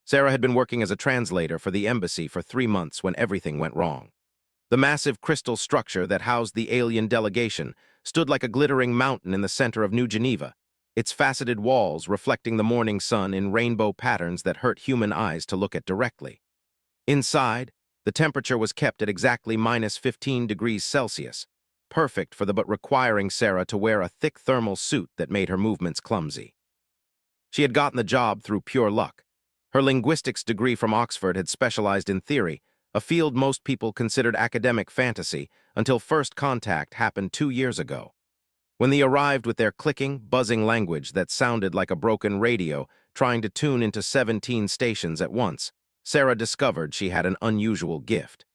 Sarah had been working as a translator for the embassy for 3 months when everything went wrong. The massive crystal structure that housed the alien delegation stood like a glittering mountain in the center of New Geneva, its faceted walls reflecting the morning sun in rainbow patterns that hurt human eyes to look at directly. Inside, the temperature was kept at exactly -15 degrees Celsius, perfect for the but requiring Sarah to wear a thick thermal suit that made her movements clumsy. She had gotten the job through pure luck. Her linguistics degree from Oxford had specialized in theory, a field most people considered academic fantasy until first contact happened 2 years ago. When they arrived with their clicking, buzzing language that sounded like a broken radio trying to tune into 17 stations at once, Sarah discovered she had an unusual gift.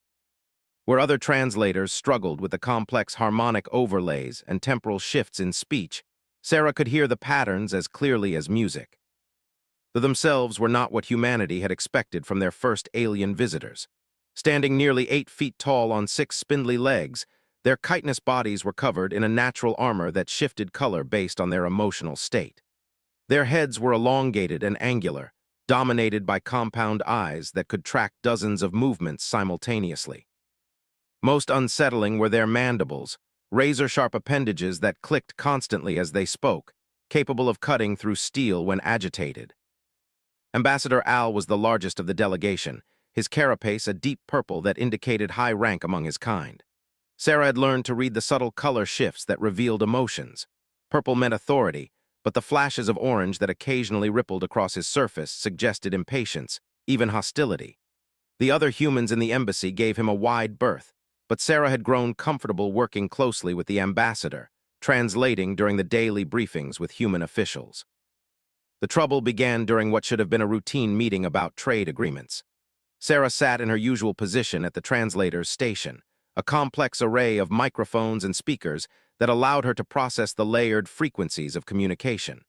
Where other translators struggled with the complex harmonic overlays and temporal shifts in speech, Sarah could hear the patterns as clearly as music. They themselves were not what humanity had expected from their first alien visitors. Standing nearly 8 feet tall on 6 spindly legs, their chitinous bodies were covered in a natural armor that shifted color based on their emotional state. Their heads were elongated and angular, dominated by compound eyes that could track dozens of movements simultaneously. Most unsettling were their mandibles, razor-sharp appendages that clicked constantly as they spoke, capable of cutting through steel when agitated. Ambassador Al was the largest of the delegation, his carapace a deep purple that indicated high rank among his kind. Sarah had learned to read the subtle color shifts that revealed emotions. Purple meant authority, but the flashes of orange that occasionally rippled across his surface suggested impatience, even hostility. The other humans in the embassy gave him a wide berth, but Sarah had grown comfortable working closely with the ambassador, translating during the daily briefings with human officials. The trouble began during what should have been a routine meeting about trade agreements. Sarah sat in her usual position at the translator's station, a complex array of microphones and speakers that allowed her to process the layered frequencies of communication.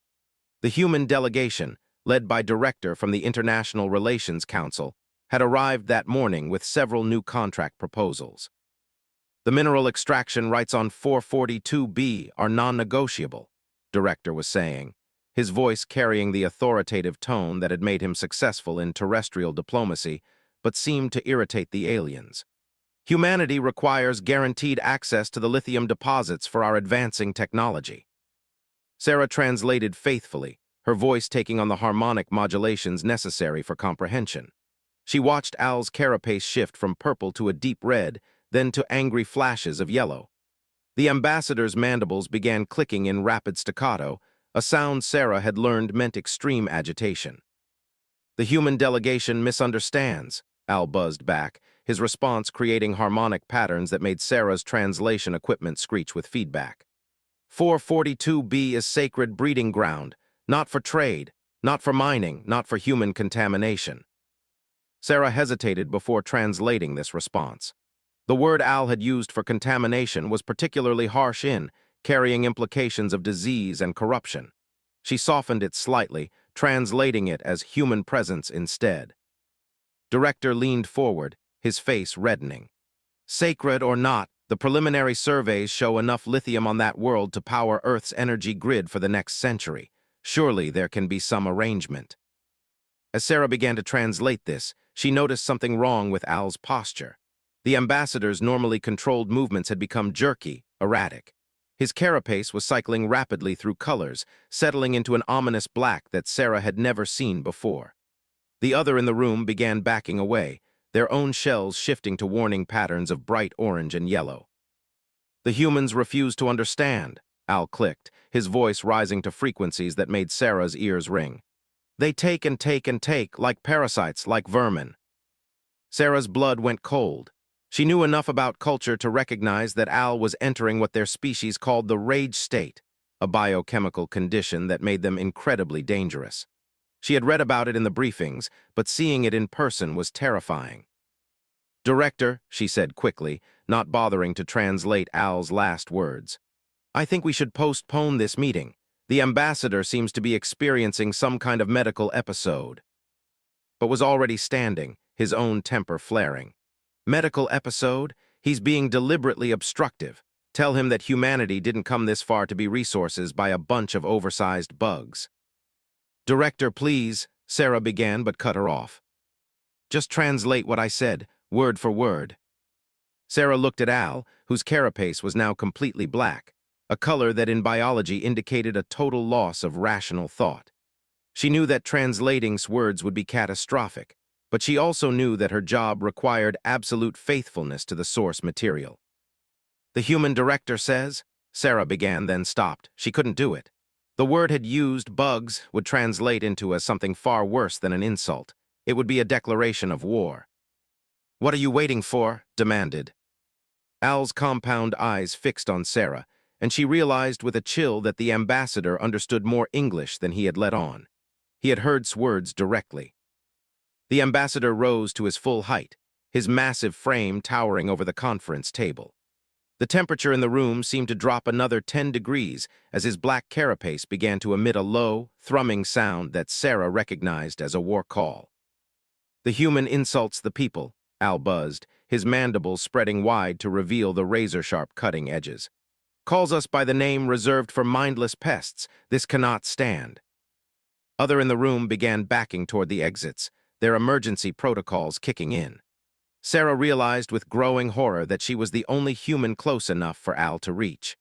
The human delegation, led by director from the International Relations Council, had arrived that morning with several new contract proposals. The mineral extraction rights on 442B are non-negotiable, director was saying, his voice carrying the authoritative tone that had made him successful in terrestrial diplomacy, but seemed to irritate the aliens. Humanity requires guaranteed access to the lithium deposits for our advancing technology. Sarah translated faithfully, her voice taking on the harmonic modulations necessary for comprehension. She watched Al's carapace shift from purple to a deep red, then to angry flashes of yellow. The ambassador's mandibles began clicking in rapid staccato, a sound Sarah had learned meant extreme agitation. "The human delegation misunderstands," Al buzzed back, his response creating harmonic patterns that made Sarah's translation equipment screech with feedback. 442B is sacred breeding ground, not for trade, not for mining, not for human contamination. Sarah hesitated before translating this response. The word Al had used for contamination was particularly harsh carrying implications of disease and corruption. She softened it slightly, translating it as human presence instead. Director leaned forward, his face reddening. "Sacred or not, the preliminary surveys show enough lithium on that world to power Earth's energy grid for the next century. Surely there can be some arrangement." As Sarah began to translate this, she noticed something wrong with Al's posture. The ambassador's normally controlled movements had become jerky, erratic. His carapace was cycling rapidly through colors, settling into an ominous black that Sarah had never seen before. The other in the room began backing away, their own shells shifting to warning patterns of bright orange and yellow. "The humans refuse to understand," Al clicked, his voice rising to frequencies that made Sarah's ears ring. "They take and take and take, like parasites, like vermin." Sarah's blood went cold. She knew enough about culture to recognize that Al was entering what their species called the rage state, a biochemical condition that made them incredibly dangerous. She had read about it in the briefings, but seeing it in person was terrifying. "Director," she said quickly, not bothering to translate Al's last words, "I think we should postpone this meeting. The ambassador seems to be experiencing some kind of medical episode." But was already standing, his own temper flaring. "Medical episode? He's being deliberately obstructive. Tell him that humanity didn't come this far to be resources by a bunch of oversized bugs." "Director, please," Sarah began but cut her off. Just translate what I said, word for word. Sarah looked at Al, whose carapace was now completely black, a color that in biology indicated a total loss of rational thought. She knew that translating's words would be catastrophic, but she also knew that her job required absolute faithfulness to the source material. The human director says, Sarah began, then stopped. She couldn't do it. The word had used, bugs, would translate into something far worse than an insult. It would be a declaration of war. What are you waiting for? Demanded. Al's compound eyes fixed on Sarah, and she realized with a chill that the ambassador understood more English than he had let on. He had heard words directly. The ambassador rose to his full height, his massive frame towering over the conference table. The temperature in the room seemed to drop another 10 degrees as his black carapace began to emit a low, thrumming sound that Sarah recognized as a war call. The human insults the people, Al buzzed, his mandibles spreading wide to reveal the razor-sharp cutting edges. Calls us by the name reserved for mindless pests. This cannot stand. Others in the room began backing toward the exits, their emergency protocols kicking in. Sarah realized with growing horror that she was the only human close enough for Al to reach.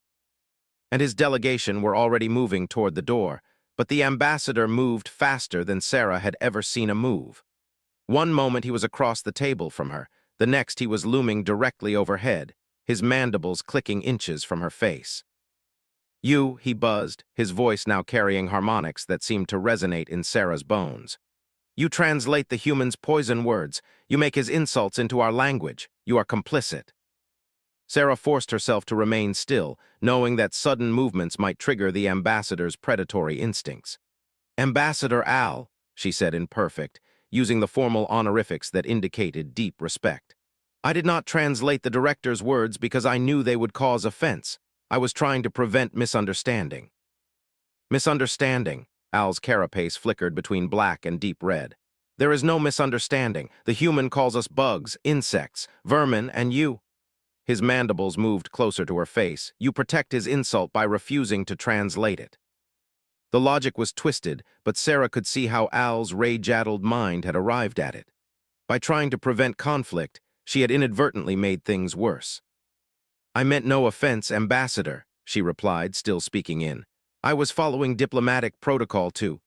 And his delegation were already moving toward the door, but the ambassador moved faster than Sarah had ever seen a move. One moment he was across the table from her, the next he was looming directly overhead, his mandibles clicking inches from her face. You, he buzzed, his voice now carrying harmonics that seemed to resonate in Sarah's bones. You translate the human's poison words. You make his insults into our language. You are complicit. Sarah forced herself to remain still, knowing that sudden movements might trigger the ambassador's predatory instincts. Ambassador Al, she said in perfect, using the formal honorifics that indicated deep respect. I did not translate the director's words because I knew they would cause offense. I was trying to prevent misunderstanding. Misunderstanding. Al's carapace flickered between black and deep red. There is no misunderstanding. The human calls us bugs, insects, vermin, and you. His mandibles moved closer to her face. You protect his insult by refusing to translate it. The logic was twisted, but Sarah could see how Al's rage-addled mind had arrived at it. By trying to prevent conflict, she had inadvertently made things worse. I meant no offense, Ambassador, she replied, still speaking in. I was following diplomatic protocol too.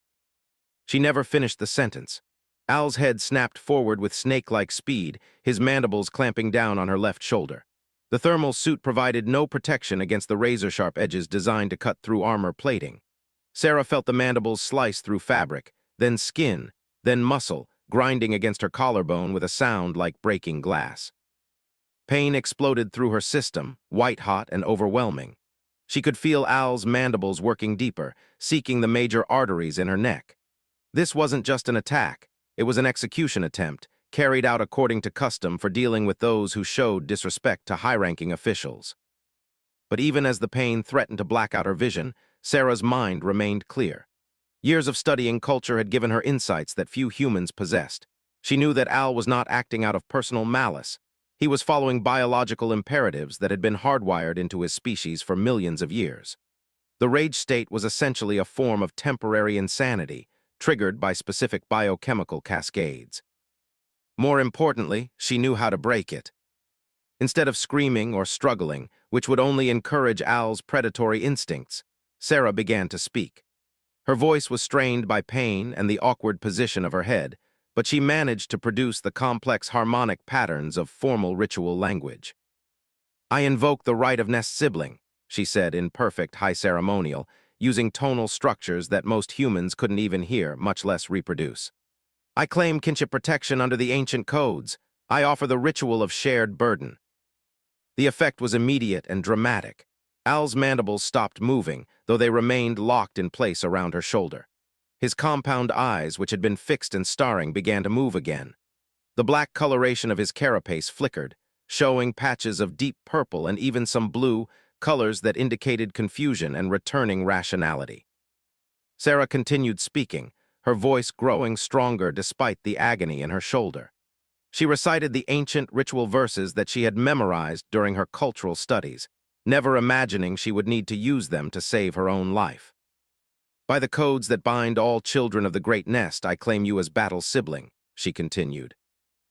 She never finished the sentence. Al's head snapped forward with snake-like speed, his mandibles clamping down on her left shoulder. The thermal suit provided no protection against the razor-sharp edges designed to cut through armor plating. Sarah felt the mandibles slice through fabric, then skin, then muscle, grinding against her collarbone with a sound like breaking glass. Pain exploded through her system, white-hot and overwhelming. She could feel Al's mandibles working deeper, seeking the major arteries in her neck. This wasn't just an attack, it was an execution attempt, carried out according to custom for dealing with those who showed disrespect to high-ranking officials. But even as the pain threatened to black out her vision, Sarah's mind remained clear. Years of studying culture had given her insights that few humans possessed. She knew that Al was not acting out of personal malice. He was following biological imperatives that had been hardwired into his species for millions of years. The rage state was essentially a form of temporary insanity, triggered by specific biochemical cascades. More importantly, she knew how to break it. Instead of screaming or struggling, which would only encourage Al's predatory instincts, Sarah began to speak. Her voice was strained by pain and the awkward position of her head, but she managed to produce the complex harmonic patterns of formal ritual language. I invoke the right of nest sibling, she said in perfect high ceremonial, using tonal structures that most humans couldn't even hear, much less reproduce. I claim kinship protection under the ancient codes. I offer the ritual of shared burden. The effect was immediate and dramatic. Al's mandibles stopped moving, though they remained locked in place around her shoulder. His compound eyes, which had been fixed and staring, began to move again. The black coloration of his carapace flickered, showing patches of deep purple and even some blue, colors that indicated confusion and returning rationality. Sarah continued speaking, her voice growing stronger despite the agony in her shoulder. She recited the ancient ritual verses that she had memorized during her cultural studies, never imagining she would need to use them to save her own life. By the codes that bind all children of the Great Nest, I claim you as battle sibling, she continued.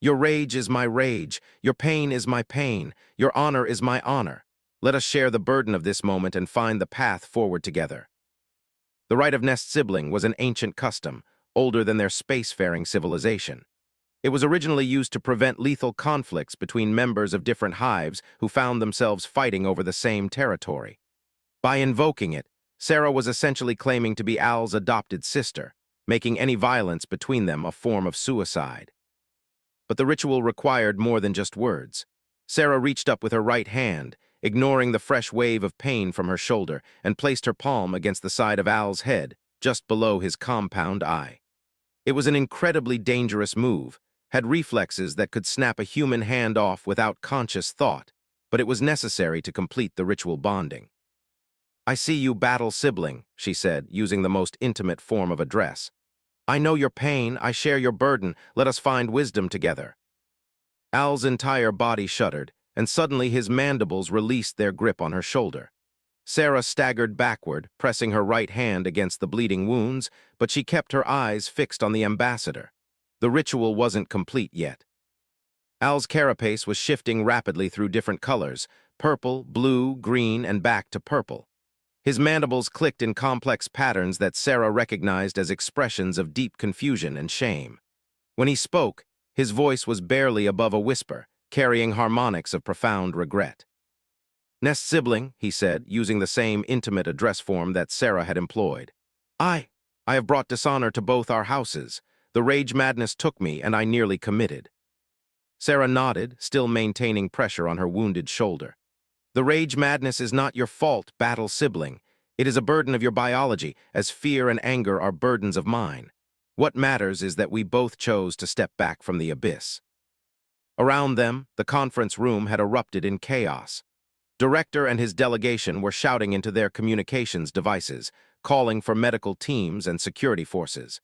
Your rage is my rage, your pain is my pain, your honor is my honor. Let us share the burden of this moment and find the path forward together. The right of nest sibling was an ancient custom, older than their spacefaring civilization. It was originally used to prevent lethal conflicts between members of different hives who found themselves fighting over the same territory. By invoking it, Sarah was essentially claiming to be Al's adopted sister, making any violence between them a form of suicide. But the ritual required more than just words. Sarah reached up with her right hand, ignoring the fresh wave of pain from her shoulder, and placed her palm against the side of Al's head, just below his compound eye. It was an incredibly dangerous move, had reflexes that could snap a human hand off without conscious thought, but it was necessary to complete the ritual bonding. I see you, battle sibling, she said, using the most intimate form of address. I know your pain, I share your burden, let us find wisdom together. Al's entire body shuddered, and suddenly his mandibles released their grip on her shoulder. Sarah staggered backward, pressing her right hand against the bleeding wounds, but she kept her eyes fixed on the ambassador. The ritual wasn't complete yet. Al's carapace was shifting rapidly through different colors, purple, blue, green, and back to purple. His mandibles clicked in complex patterns that Sarah recognized as expressions of deep confusion and shame. When he spoke, his voice was barely above a whisper, carrying harmonics of profound regret. Nest sibling, he said, using the same intimate address form that Sarah had employed. I have brought dishonor to both our houses. The rage madness took me, and I nearly committed. Sarah nodded, still maintaining pressure on her wounded shoulder. The rage madness is not your fault, battle sibling. It is a burden of your biology, as fear and anger are burdens of mine. What matters is that we both chose to step back from the abyss. Around them, the conference room had erupted in chaos. Director and his delegation were shouting into their communications devices, calling for medical teams and security forces.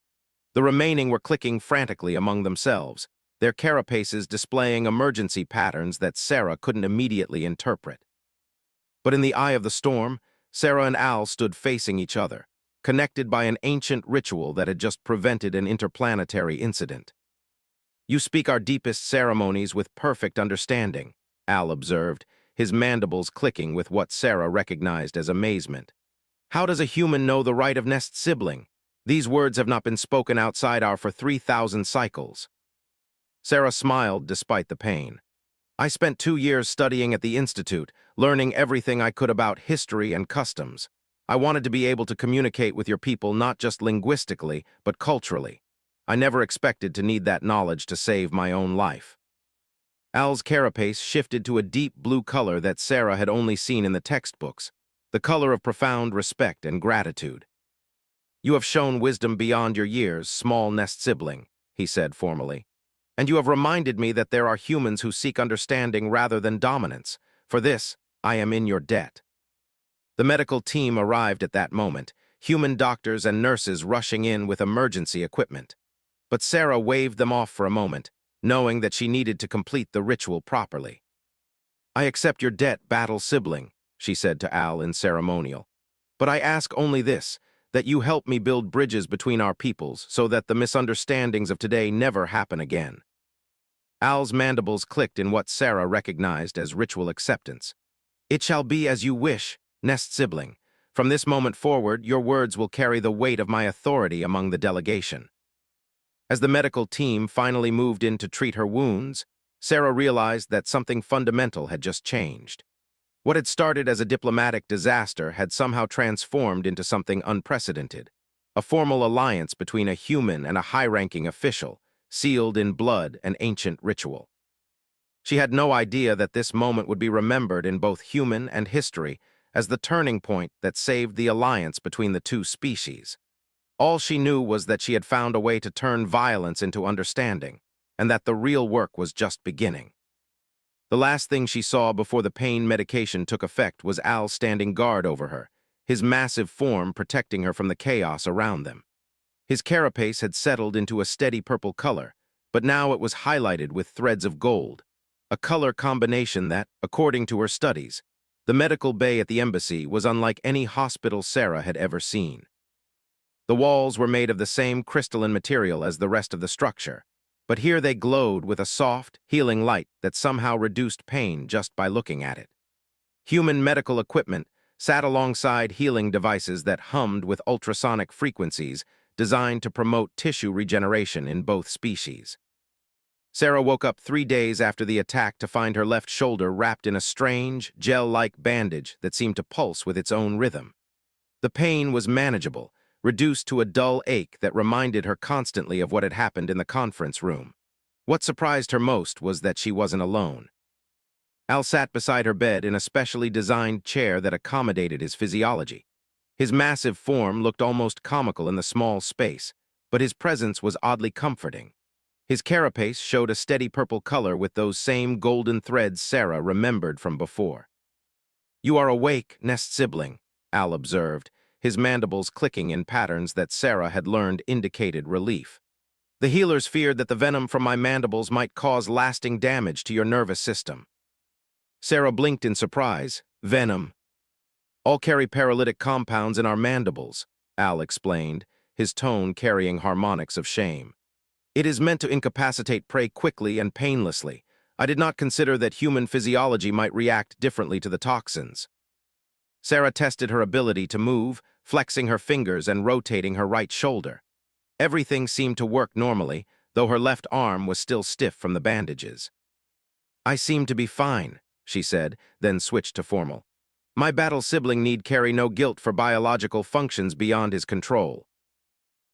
The remaining were clicking frantically among themselves, their carapaces displaying emergency patterns that Sarah couldn't immediately interpret. But in the eye of the storm, Sarah and Al stood facing each other, connected by an ancient ritual that had just prevented an interplanetary incident. You speak our deepest ceremonies with perfect understanding, Al observed, his mandibles clicking with what Sarah recognized as amazement. How does a human know the right of nest sibling? These words have not been spoken outside our for 3,000 cycles. Sarah smiled despite the pain. I spent 2 years studying at the Institute, learning everything I could about history and customs. I wanted to be able to communicate with your people not just linguistically, but culturally. I never expected to need that knowledge to save my own life. Al's carapace shifted to a deep blue color that Sarah had only seen in the textbooks, the color of profound respect and gratitude. You have shown wisdom beyond your years, small nest sibling, he said formally. And you have reminded me that there are humans who seek understanding rather than dominance. For this, I am in your debt. The medical team arrived at that moment, human doctors and nurses rushing in with emergency equipment. But Sarah waved them off for a moment, knowing that she needed to complete the ritual properly. I accept your debt, battle sibling, she said to Al in ceremonial. But I ask only this, that you help me build bridges between our peoples so that the misunderstandings of today never happen again. Al's mandibles clicked in what Sarah recognized as ritual acceptance. It shall be as you wish, nest sibling. From this moment forward, your words will carry the weight of my authority among the delegation. As the medical team finally moved in to treat her wounds, Sarah realized that something fundamental had just changed. What had started as a diplomatic disaster had somehow transformed into something unprecedented, a formal alliance between a human and a high-ranking official, sealed in blood and ancient ritual. She had no idea that this moment would be remembered in both human and history as the turning point that saved the alliance between the two species. All she knew was that she had found a way to turn violence into understanding, and that the real work was just beginning. The last thing she saw before the pain medication took effect was Al standing guard over her, his massive form protecting her from the chaos around them. His carapace had settled into a steady purple color, but now it was highlighted with threads of gold, a color combination that, according to her studies, the medical bay at the embassy was unlike any hospital Sarah had ever seen. The walls were made of the same crystalline material as the rest of the structure, but here they glowed with a soft, healing light that somehow reduced pain just by looking at it. Human medical equipment sat alongside healing devices that hummed with ultrasonic frequencies designed to promote tissue regeneration in both species. Sarah woke up 3 days after the attack to find her left shoulder wrapped in a strange, gel-like bandage that seemed to pulse with its own rhythm. The pain was manageable, reduced to a dull ache that reminded her constantly of what had happened in the conference room. What surprised her most was that she wasn't alone. Al sat beside her bed in a specially designed chair that accommodated his physiology. His massive form looked almost comical in the small space, but his presence was oddly comforting. His carapace showed a steady purple color with those same golden threads Sarah remembered from before. "You are awake, Nest sibling," Al observed, his mandibles clicking in patterns that Sarah had learned indicated relief. "The healers feared that the venom from my mandibles might cause lasting damage to your nervous system." Sarah blinked in surprise. "Venom? All carry paralytic compounds in our mandibles," Al explained, his tone carrying harmonics of shame. "It is meant to incapacitate prey quickly and painlessly. I did not consider that human physiology might react differently to the toxins." Sarah tested her ability to move, flexing her fingers and rotating her right shoulder. Everything seemed to work normally, though her left arm was still stiff from the bandages. "I seem to be fine," she said, then switched to formal. "My battle sibling need carry no guilt for biological functions beyond his control."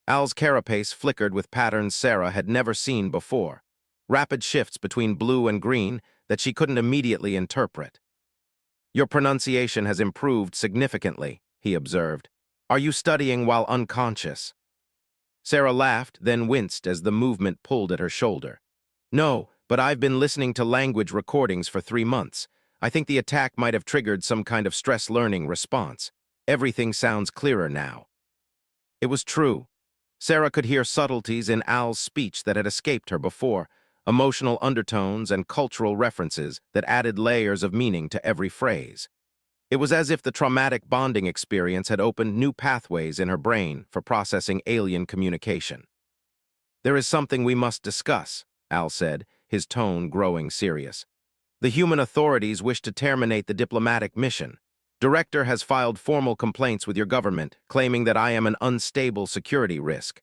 Al's carapace flickered with patterns Sarah had never seen before, rapid shifts between blue and green that she couldn't immediately interpret. "Your pronunciation has improved significantly," he observed. "Are you studying while unconscious?" Sarah laughed, then winced as the movement pulled at her shoulder. "No, but I've been listening to language recordings for 3 months. I think the attack might have triggered some kind of stress learning response. Everything sounds clearer now." It was true. Sarah could hear subtleties in Al's speech that had escaped her before, emotional undertones and cultural references that added layers of meaning to every phrase. It was as if the traumatic bonding experience had opened new pathways in her brain for processing alien communication. "There is something we must discuss," Al said, his tone growing serious. "The human authorities wish to terminate the diplomatic mission. Director has filed formal complaints with your government, claiming that I am an unstable security risk."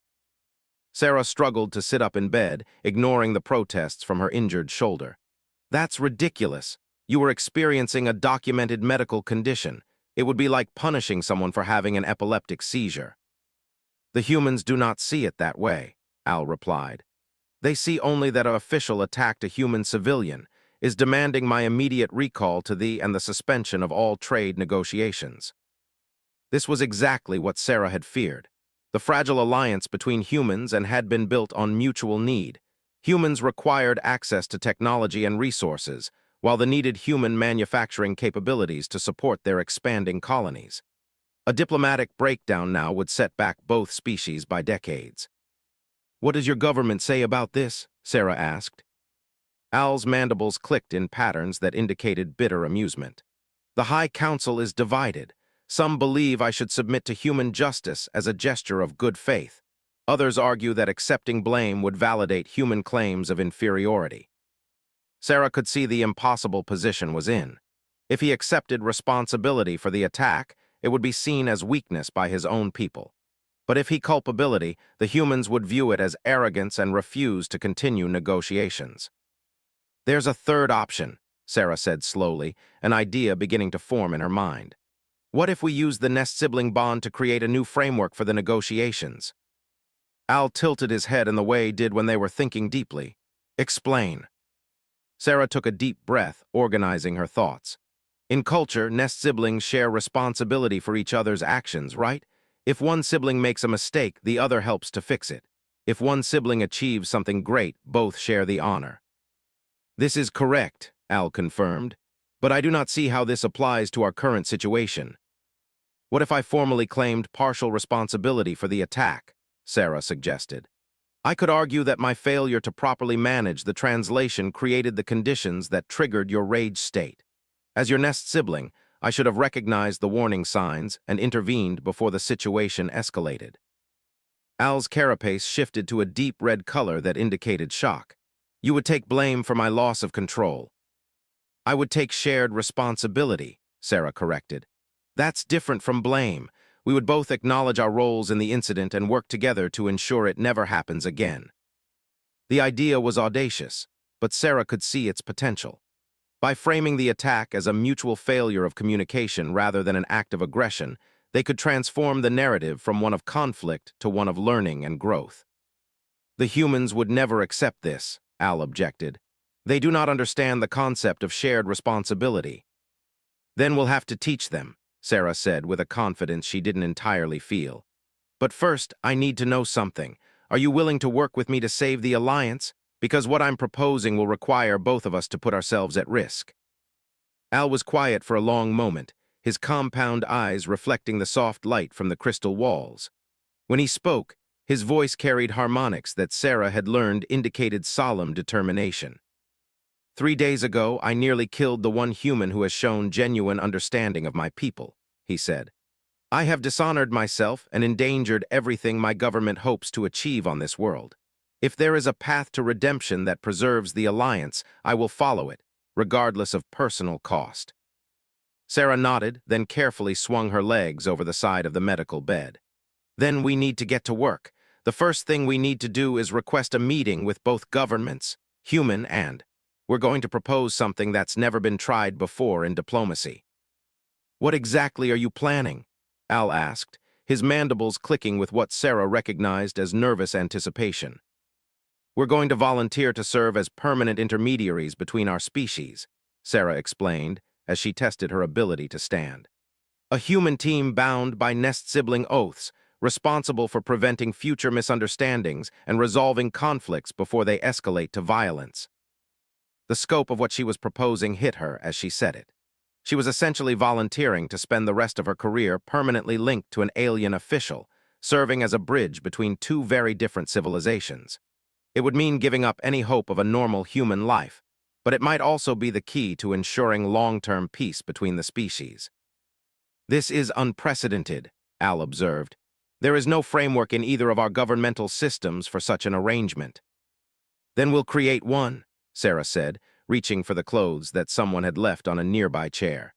Sarah struggled to sit up in bed, ignoring the protests from her injured shoulder. "That's ridiculous. You were experiencing a documented medical condition. It would be like punishing someone for having an epileptic seizure." "The humans do not see it that way," Al replied. "They see only that an official attacked a human civilian, is demanding my immediate recall to thee and the suspension of all trade negotiations." This was exactly what Sarah had feared. The fragile alliance between humans had been built on mutual need. Humans required access to technology and resources, while they needed human manufacturing capabilities to support their expanding colonies. A diplomatic breakdown now would set back both species by decades. "What does your government say about this?" Sarah asked. Al's mandibles clicked in patterns that indicated bitter amusement. "The High Council is divided. Some believe I should submit to human justice as a gesture of good faith. Others argue that accepting blame would validate human claims of inferiority." Sarah could see the impossible position was in. If he accepted responsibility for the attack, it would be seen as weakness by his own people. But if he culpability, the humans would view it as arrogance and refuse to continue negotiations. "There's a third option," Sarah said slowly, an idea beginning to form in her mind. "What if we use the nest-sibling bond to create a new framework for the negotiations?" Al tilted his head in the way he did when they were thinking deeply. "Explain." Sarah took a deep breath, organizing her thoughts. "In culture, nest siblings share responsibility for each other's actions, right? If one sibling makes a mistake, the other helps to fix it. If one sibling achieves something great, both share the honor." "This is correct," Al confirmed, "but I do not see how this applies to our current situation." "What if I formally claimed partial responsibility for the attack?" Sarah suggested. "I could argue that my failure to properly manage the translation created the conditions that triggered your rage state. As your nest sibling, I should have recognized the warning signs and intervened before the situation escalated." Al's carapace shifted to a deep red color that indicated shock. You would take blame for my loss of control. I would take shared responsibility, Sarah corrected. That's different from blame. We would both acknowledge our roles in the incident and work together to ensure it never happens again. The idea was audacious, but Sarah could see its potential. By framing the attack as a mutual failure of communication rather than an act of aggression, they could transform the narrative from one of conflict to one of learning and growth. The humans would never accept this, Al objected. They do not understand the concept of shared responsibility. Then we'll have to teach them, Sarah said with a confidence she didn't entirely feel. But first, I need to know something. Are you willing to work with me to save the Alliance? Because what I'm proposing will require both of us to put ourselves at risk. Al was quiet for a long moment, his compound eyes reflecting the soft light from the crystal walls. When he spoke, his voice carried harmonics that Sarah had learned indicated solemn determination. 3 days ago, I nearly killed the one human who has shown genuine understanding of my people, he said. I have dishonored myself and endangered everything my government hopes to achieve on this world. If there is a path to redemption that preserves the Alliance, I will follow it, regardless of personal cost. Sarah nodded, then carefully swung her legs over the side of the medical bed. Then we need to get to work. The first thing we need to do is request a meeting with both governments, human and. We're going to propose something that's never been tried before in diplomacy. What exactly are you planning? Al asked, his mandibles clicking with what Sarah recognized as nervous anticipation. We're going to volunteer to serve as permanent intermediaries between our species, Sarah explained as she tested her ability to stand. A human team bound by nest-sibling oaths, responsible for preventing future misunderstandings and resolving conflicts before they escalate to violence. The scope of what she was proposing hit her as she said it. She was essentially volunteering to spend the rest of her career permanently linked to an alien official, serving as a bridge between two very different civilizations. It would mean giving up any hope of a normal human life, but it might also be the key to ensuring long-term peace between the species. This is unprecedented, Al observed. There is no framework in either of our governmental systems for such an arrangement. Then we'll create one, Sarah said, reaching for the clothes that someone had left on a nearby chair.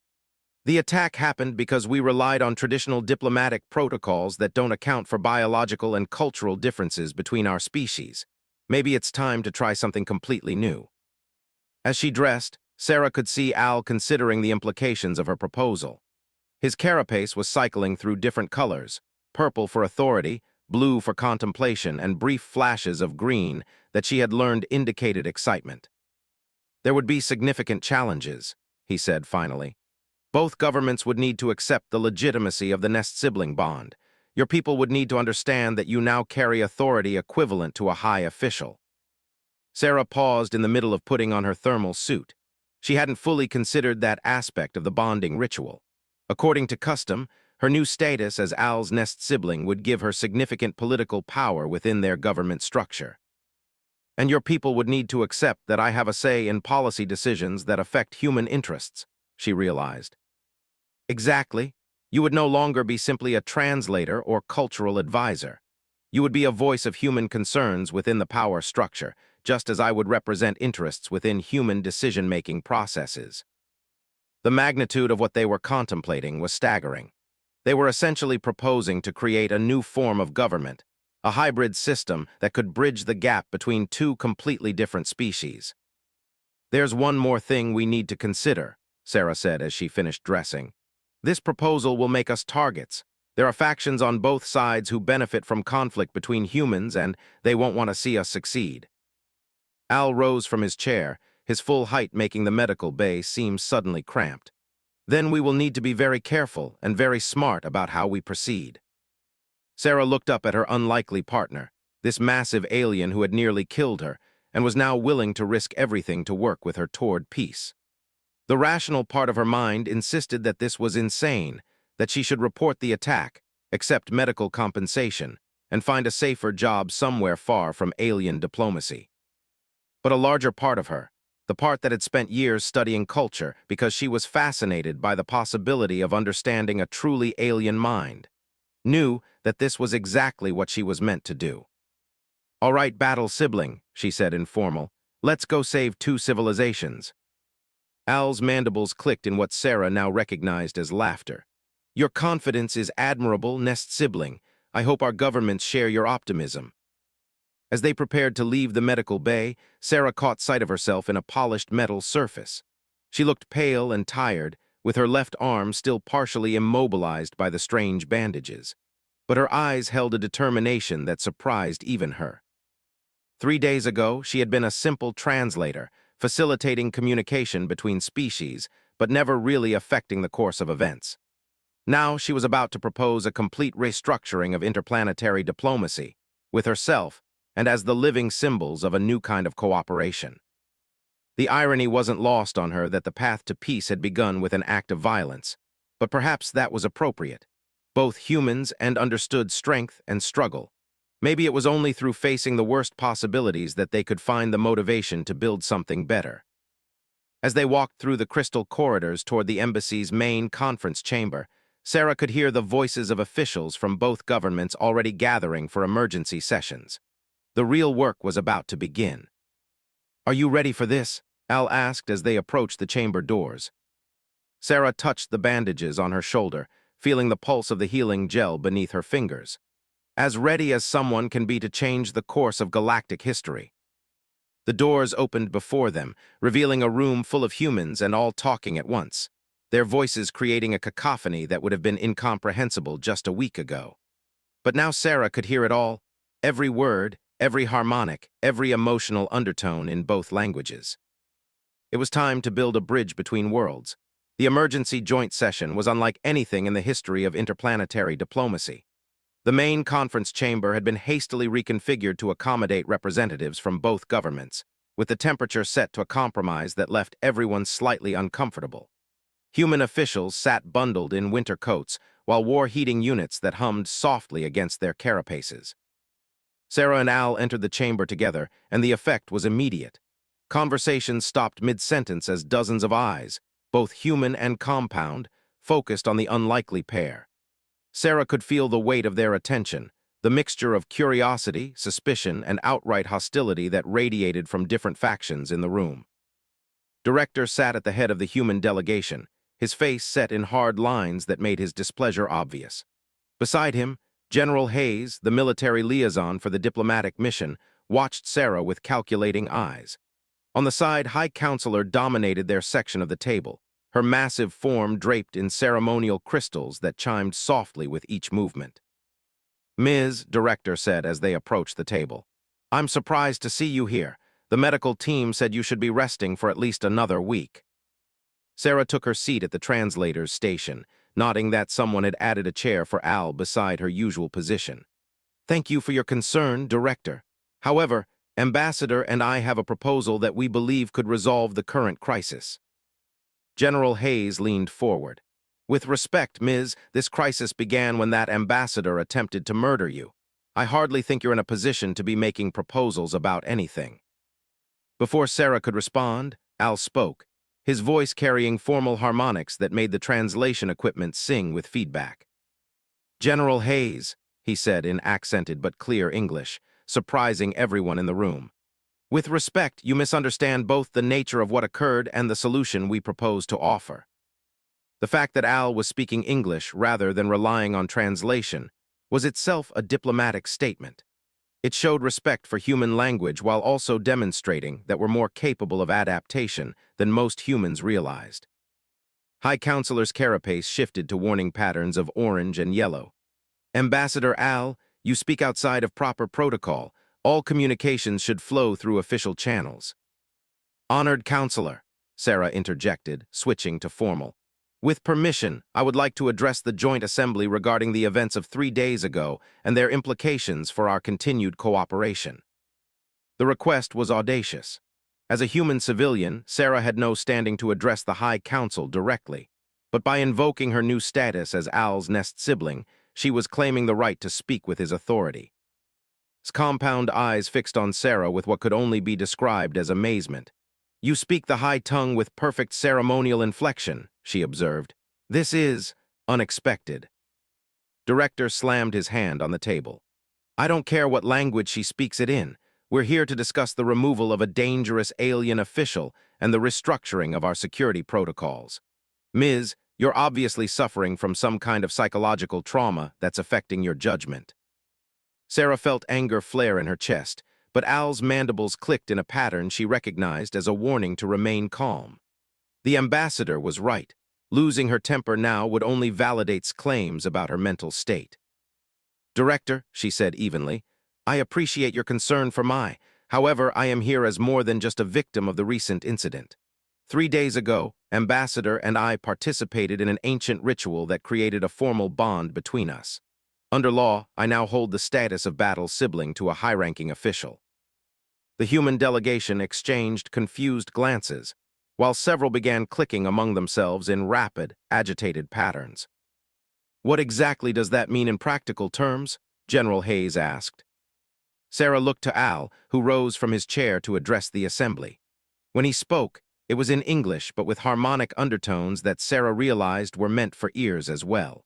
The attack happened because we relied on traditional diplomatic protocols that don't account for biological and cultural differences between our species. Maybe it's time to try something completely new. As she dressed, Sarah could see Al considering the implications of her proposal. His carapace was cycling through different colors, purple for authority, blue for contemplation, and brief flashes of green that she had learned indicated excitement. There would be significant challenges, he said finally. Both governments would need to accept the legitimacy of the nest-sibling bond. Your people would need to understand that you now carry authority equivalent to a high official. Sarah paused in the middle of putting on her thermal suit. She hadn't fully considered that aspect of the bonding ritual. According to custom, her new status as Al's nest-sibling would give her significant political power within their government structure. And your people would need to accept that I have a say in policy decisions that affect human interests, she realized. Exactly. You would no longer be simply a translator or cultural advisor. You would be a voice of human concerns within the power structure, just as I would represent interests within human decision-making processes. The magnitude of what they were contemplating was staggering. They were essentially proposing to create a new form of government, a hybrid system that could bridge the gap between two completely different species. There's one more thing we need to consider, Sarah said as she finished dressing. This proposal will make us targets. There are factions on both sides who benefit from conflict between humans, and they won't want to see us succeed. Al rose from his chair, his full height making the medical bay seem suddenly cramped. Then we will need to be very careful and very smart about how we proceed. Sarah looked up at her unlikely partner, this massive alien who had nearly killed her, and was now willing to risk everything to work with her toward peace. The rational part of her mind insisted that this was insane, that she should report the attack, accept medical compensation, and find a safer job somewhere far from alien diplomacy. But a larger part of her, the part that had spent years studying culture because she was fascinated by the possibility of understanding a truly alien mind, knew that this was exactly what she was meant to do. "All right, battle sibling," she said in formal. "Let's go save two civilizations." Al's mandibles clicked in what Sarah now recognized as laughter. "Your confidence is admirable, Nest sibling. I hope our governments share your optimism." As they prepared to leave the medical bay, Sarah caught sight of herself in a polished metal surface. She looked pale and tired, with her left arm still partially immobilized by the strange bandages. But her eyes held a determination that surprised even her. 3 days ago, she had been a simple translator, facilitating communication between species, but never really affecting the course of events. Now she was about to propose a complete restructuring of interplanetary diplomacy, with herself, and as the living symbols of a new kind of cooperation. The irony wasn't lost on her that the path to peace had begun with an act of violence, but perhaps that was appropriate. Both humans and understood strength and struggle. Maybe it was only through facing the worst possibilities that they could find the motivation to build something better. As they walked through the crystal corridors toward the embassy's main conference chamber, Sarah could hear the voices of officials from both governments already gathering for emergency sessions. The real work was about to begin. "Are you ready for this?" Al asked as they approached the chamber doors. Sarah touched the bandages on her shoulder, feeling the pulse of the healing gel beneath her fingers. As ready as someone can be to change the course of galactic history. The doors opened before them, revealing a room full of humans and all talking at once, their voices creating a cacophony that would have been incomprehensible just a week ago. But now Sarah could hear it all, every word, every harmonic, every emotional undertone in both languages. It was time to build a bridge between worlds. The emergency joint session was unlike anything in the history of interplanetary diplomacy. The main conference chamber had been hastily reconfigured to accommodate representatives from both governments, with the temperature set to a compromise that left everyone slightly uncomfortable. Human officials sat bundled in winter coats, while wore heating units that hummed softly against their carapaces. Sarah and Al entered the chamber together, and the effect was immediate. Conversations stopped mid-sentence as dozens of eyes, both human and compound, focused on the unlikely pair. Sarah could feel the weight of their attention, the mixture of curiosity, suspicion, and outright hostility that radiated from different factions in the room. Director sat at the head of the human delegation, his face set in hard lines that made his displeasure obvious. Beside him, General Hayes, the military liaison for the diplomatic mission, watched Sarah with calculating eyes. On the side, High Counselor dominated their section of the table, her massive form draped in ceremonial crystals that chimed softly with each movement. "Ms. Director said as they approached the table, I'm surprised to see you here. The medical team said you should be resting for at least another week." Sarah took her seat at the translator's station, nodding that someone had added a chair for Al beside her usual position. "Thank you for your concern, Director. However, Ambassador and I have a proposal that we believe could resolve the current crisis." General Hayes leaned forward. "With respect, Ms., this crisis began when that ambassador attempted to murder you. I hardly think you're in a position to be making proposals about anything." Before Sarah could respond, Al spoke, his voice carrying formal harmonics that made the translation equipment sing with feedback. "General Hayes," he said in accented but clear English, surprising everyone in the room. "With respect, you misunderstand both the nature of what occurred and the solution we propose to offer." The fact that Al was speaking English rather than relying on translation was itself a diplomatic statement. It showed respect for human language while also demonstrating that we're more capable of adaptation than most humans realized. High Counselor's carapace shifted to warning patterns of orange and yellow. "Ambassador Al, you speak outside of proper protocol. All communications should flow through official channels." "Honored Counselor," Sarah interjected, switching to formal. "With permission, I would like to address the Joint Assembly regarding the events of 3 days ago and their implications for our continued cooperation." The request was audacious. As a human civilian, Sarah had no standing to address the High Council directly, but by invoking her new status as Al's Nest sibling, she was claiming the right to speak with his authority. His compound eyes fixed on Sarah with what could only be described as amazement. "You speak the high tongue with perfect ceremonial inflection," she observed. "This is unexpected." Director slammed his hand on the table. I don't care what language she speaks it in. We're here to discuss the removal of a dangerous alien official and the restructuring of our security protocols. Ms., you're obviously suffering from some kind of psychological trauma that's affecting your judgment. Sarah felt anger flare in her chest, but Al's mandibles clicked in a pattern she recognized as a warning to remain calm. The ambassador was right. Losing her temper now would only validate claims about her mental state. Director, she said evenly, I appreciate your concern for however, I am here as more than just a victim of the recent incident. 3 days ago, Ambassador and I participated in an ancient ritual that created a formal bond between us. Under law, I now hold the status of battle sibling to a high-ranking official. The human delegation exchanged confused glances, while several began clicking among themselves in rapid, agitated patterns. What exactly does that mean in practical terms? General Hayes asked. Sarah looked to Al, who rose from his chair to address the assembly. When he spoke, it was in English but with harmonic undertones that Sarah realized were meant for ears as well.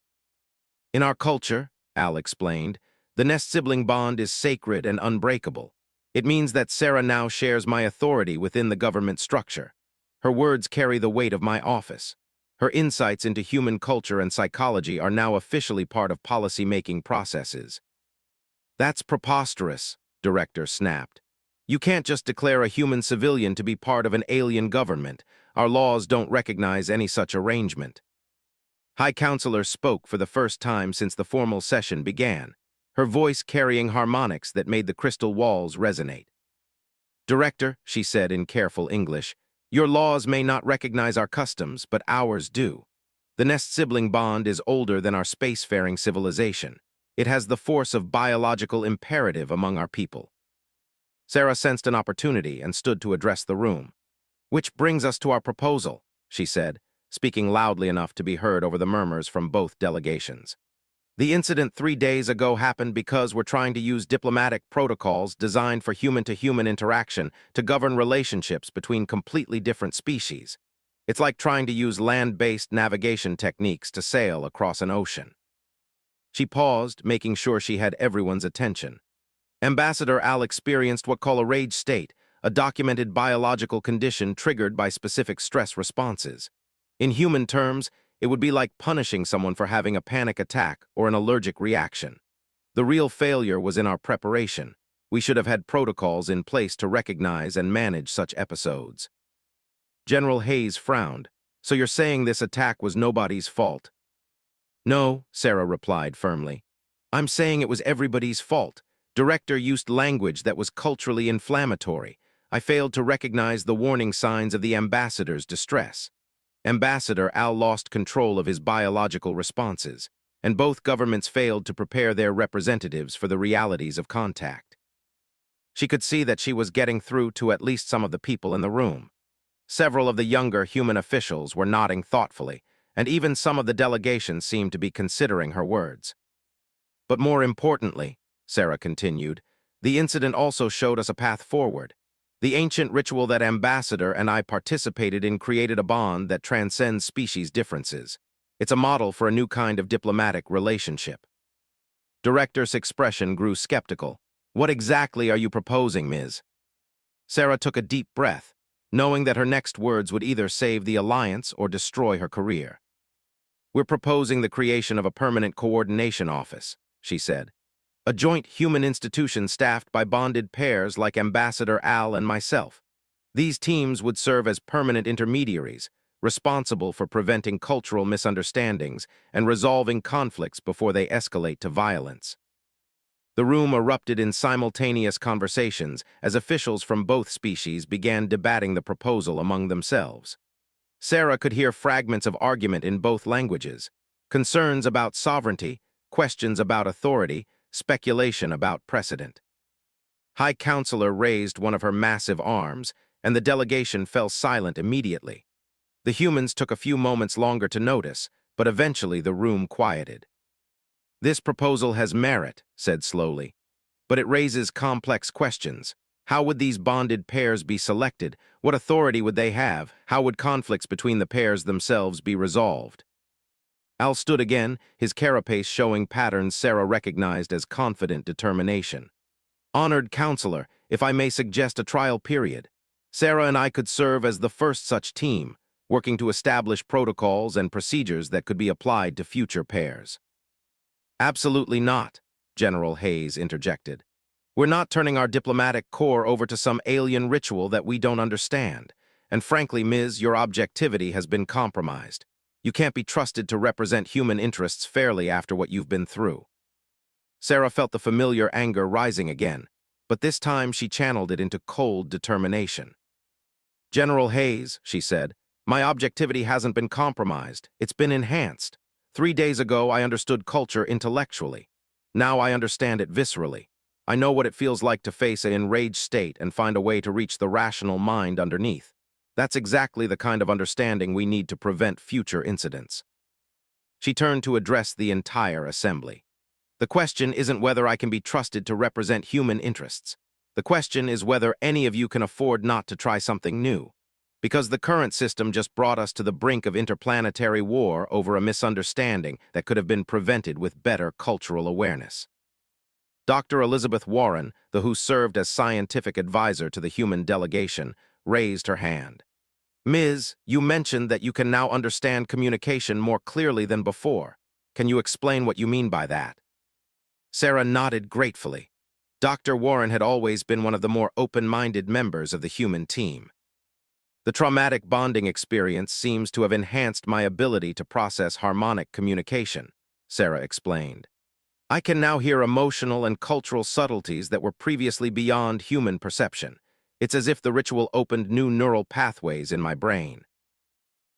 In our culture, Al explained, the nest-sibling bond is sacred and unbreakable. It means that Sarah now shares my authority within the government structure. Her words carry the weight of my office. Her insights into human culture and psychology are now officially part of policy-making processes. That's preposterous, Director snapped. You can't just declare a human civilian to be part of an alien government. Our laws don't recognize any such arrangement. High Counselor spoke for the first time since the formal session began, her voice carrying harmonics that made the crystal walls resonate. Director, she said in careful English, your laws may not recognize our customs, but ours do. The nest-sibling bond is older than our spacefaring civilization. It has the force of biological imperative among our people. Sarah sensed an opportunity and stood to address the room. Which brings us to our proposal, she said, speaking loudly enough to be heard over the murmurs from both delegations. The incident 3 days ago happened because we're trying to use diplomatic protocols designed for human-to-human interaction to govern relationships between completely different species. It's like trying to use land-based navigation techniques to sail across an ocean. She paused, making sure she had everyone's attention. Ambassador Al experienced what call a rage state, a documented biological condition triggered by specific stress responses. In human terms, it would be like punishing someone for having a panic attack or an allergic reaction. The real failure was in our preparation. We should have had protocols in place to recognize and manage such episodes. General Hayes frowned. So you're saying this attack was nobody's fault? No, Sarah replied firmly. I'm saying it was everybody's fault. Director used language that was culturally inflammatory. I failed to recognize the warning signs of the ambassador's distress. Ambassador Al lost control of his biological responses, and both governments failed to prepare their representatives for the realities of contact. She could see that she was getting through to at least some of the people in the room. Several of the younger human officials were nodding thoughtfully, and even some of the delegation seemed to be considering her words. But more importantly, Sarah continued, the incident also showed us a path forward. The ancient ritual that Ambassador and I participated in created a bond that transcends species differences. It's a model for a new kind of diplomatic relationship. Director's expression grew skeptical. What exactly are you proposing, Ms.? Sarah took a deep breath, knowing that her next words would either save the alliance or destroy her career. We're proposing the creation of a permanent coordination office, she said. A joint human institution staffed by bonded pairs like Ambassador Al and myself. These teams would serve as permanent intermediaries, responsible for preventing cultural misunderstandings and resolving conflicts before they escalate to violence. The room erupted in simultaneous conversations as officials from both species began debating the proposal among themselves. Sarah could hear fragments of argument in both languages, concerns about sovereignty, questions about authority, speculation about precedent. High Counselor raised one of her massive arms, and the delegation fell silent immediately. The humans took a few moments longer to notice, but eventually the room quieted. This proposal has merit, said slowly, but it raises complex questions. How would these bonded pairs be selected? What authority would they have? How would conflicts between the pairs themselves be resolved? Al stood again, his carapace showing patterns Sarah recognized as confident determination. Honored counselor, if I may suggest a trial period. Sarah and I could serve as the first such team, working to establish protocols and procedures that could be applied to future pairs. Absolutely not, General Hayes interjected. We're not turning our diplomatic corps over to some alien ritual that we don't understand. And frankly, Ms., your objectivity has been compromised. You can't be trusted to represent human interests fairly after what you've been through. Sarah felt the familiar anger rising again, but this time she channeled it into cold determination. General Hayes, she said, my objectivity hasn't been compromised. It's been enhanced. 3 days ago, I understood culture intellectually. Now I understand it viscerally. I know what it feels like to face an enraged state and find a way to reach the rational mind underneath. That's exactly the kind of understanding we need to prevent future incidents. She turned to address the entire assembly. The question isn't whether I can be trusted to represent human interests. The question is whether any of you can afford not to try something new. Because the current system just brought us to the brink of interplanetary war over a misunderstanding that could have been prevented with better cultural awareness. Dr. Elizabeth Warren, who served as scientific advisor to the human delegation, raised her hand. Ms., you mentioned that you can now understand communication more clearly than before. Can you explain what you mean by that? Sarah nodded gratefully. Dr. Warren had always been one of the more open-minded members of the human team. The traumatic bonding experience seems to have enhanced my ability to process harmonic communication, Sarah explained. I can now hear emotional and cultural subtleties that were previously beyond human perception. It's as if the ritual opened new neural pathways in my brain.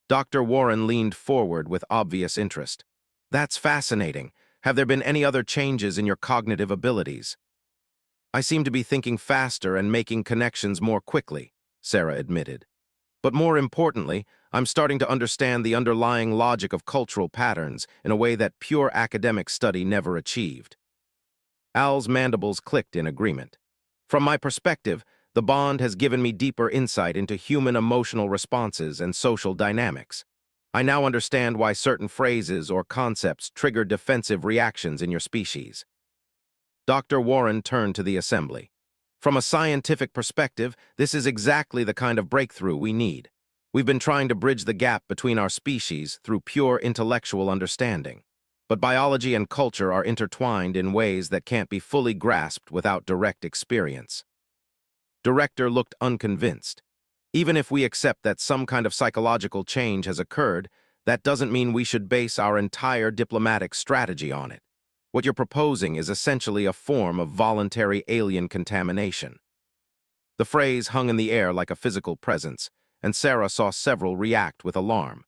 Dr. Warren leaned forward with obvious interest. That's fascinating. Have there been any other changes in your cognitive abilities? I seem to be thinking faster and making connections more quickly, Sarah admitted. But more importantly, I'm starting to understand the underlying logic of cultural patterns in a way that pure academic study never achieved. Al's mandibles clicked in agreement. From my perspective, the bond has given me deeper insight into human emotional responses and social dynamics. I now understand why certain phrases or concepts trigger defensive reactions in your species. Dr. Warren turned to the assembly. From a scientific perspective, this is exactly the kind of breakthrough we need. We've been trying to bridge the gap between our species through pure intellectual understanding. But biology and culture are intertwined in ways that can't be fully grasped without direct experience. Director looked unconvinced. Even if we accept that some kind of psychological change has occurred, that doesn't mean we should base our entire diplomatic strategy on it. What you're proposing is essentially a form of voluntary alien contamination. The phrase hung in the air like a physical presence, and Sarah saw several react with alarm.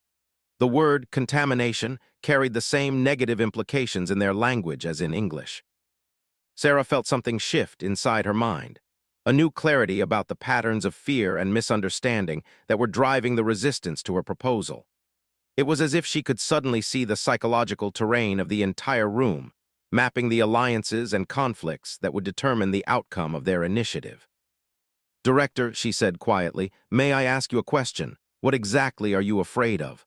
The word contamination carried the same negative implications in their language as in English. Sarah felt something shift inside her mind. A new clarity about the patterns of fear and misunderstanding that were driving the resistance to her proposal. It was as if she could suddenly see the psychological terrain of the entire room, mapping the alliances and conflicts that would determine the outcome of their initiative. Director, she said quietly, may I ask you a question? What exactly are you afraid of?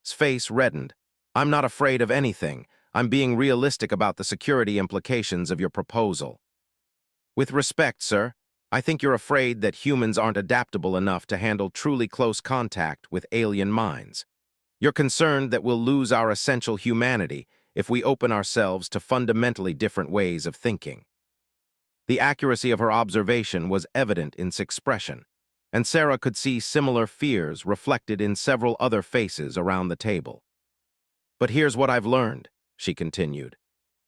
His face reddened. I'm not afraid of anything. I'm being realistic about the security implications of your proposal. With respect, sir, I think you're afraid that humans aren't adaptable enough to handle truly close contact with alien minds. You're concerned that we'll lose our essential humanity if we open ourselves to fundamentally different ways of thinking. The accuracy of her observation was evident in its expression, and Sarah could see similar fears reflected in several other faces around the table. But here's what I've learned, she continued.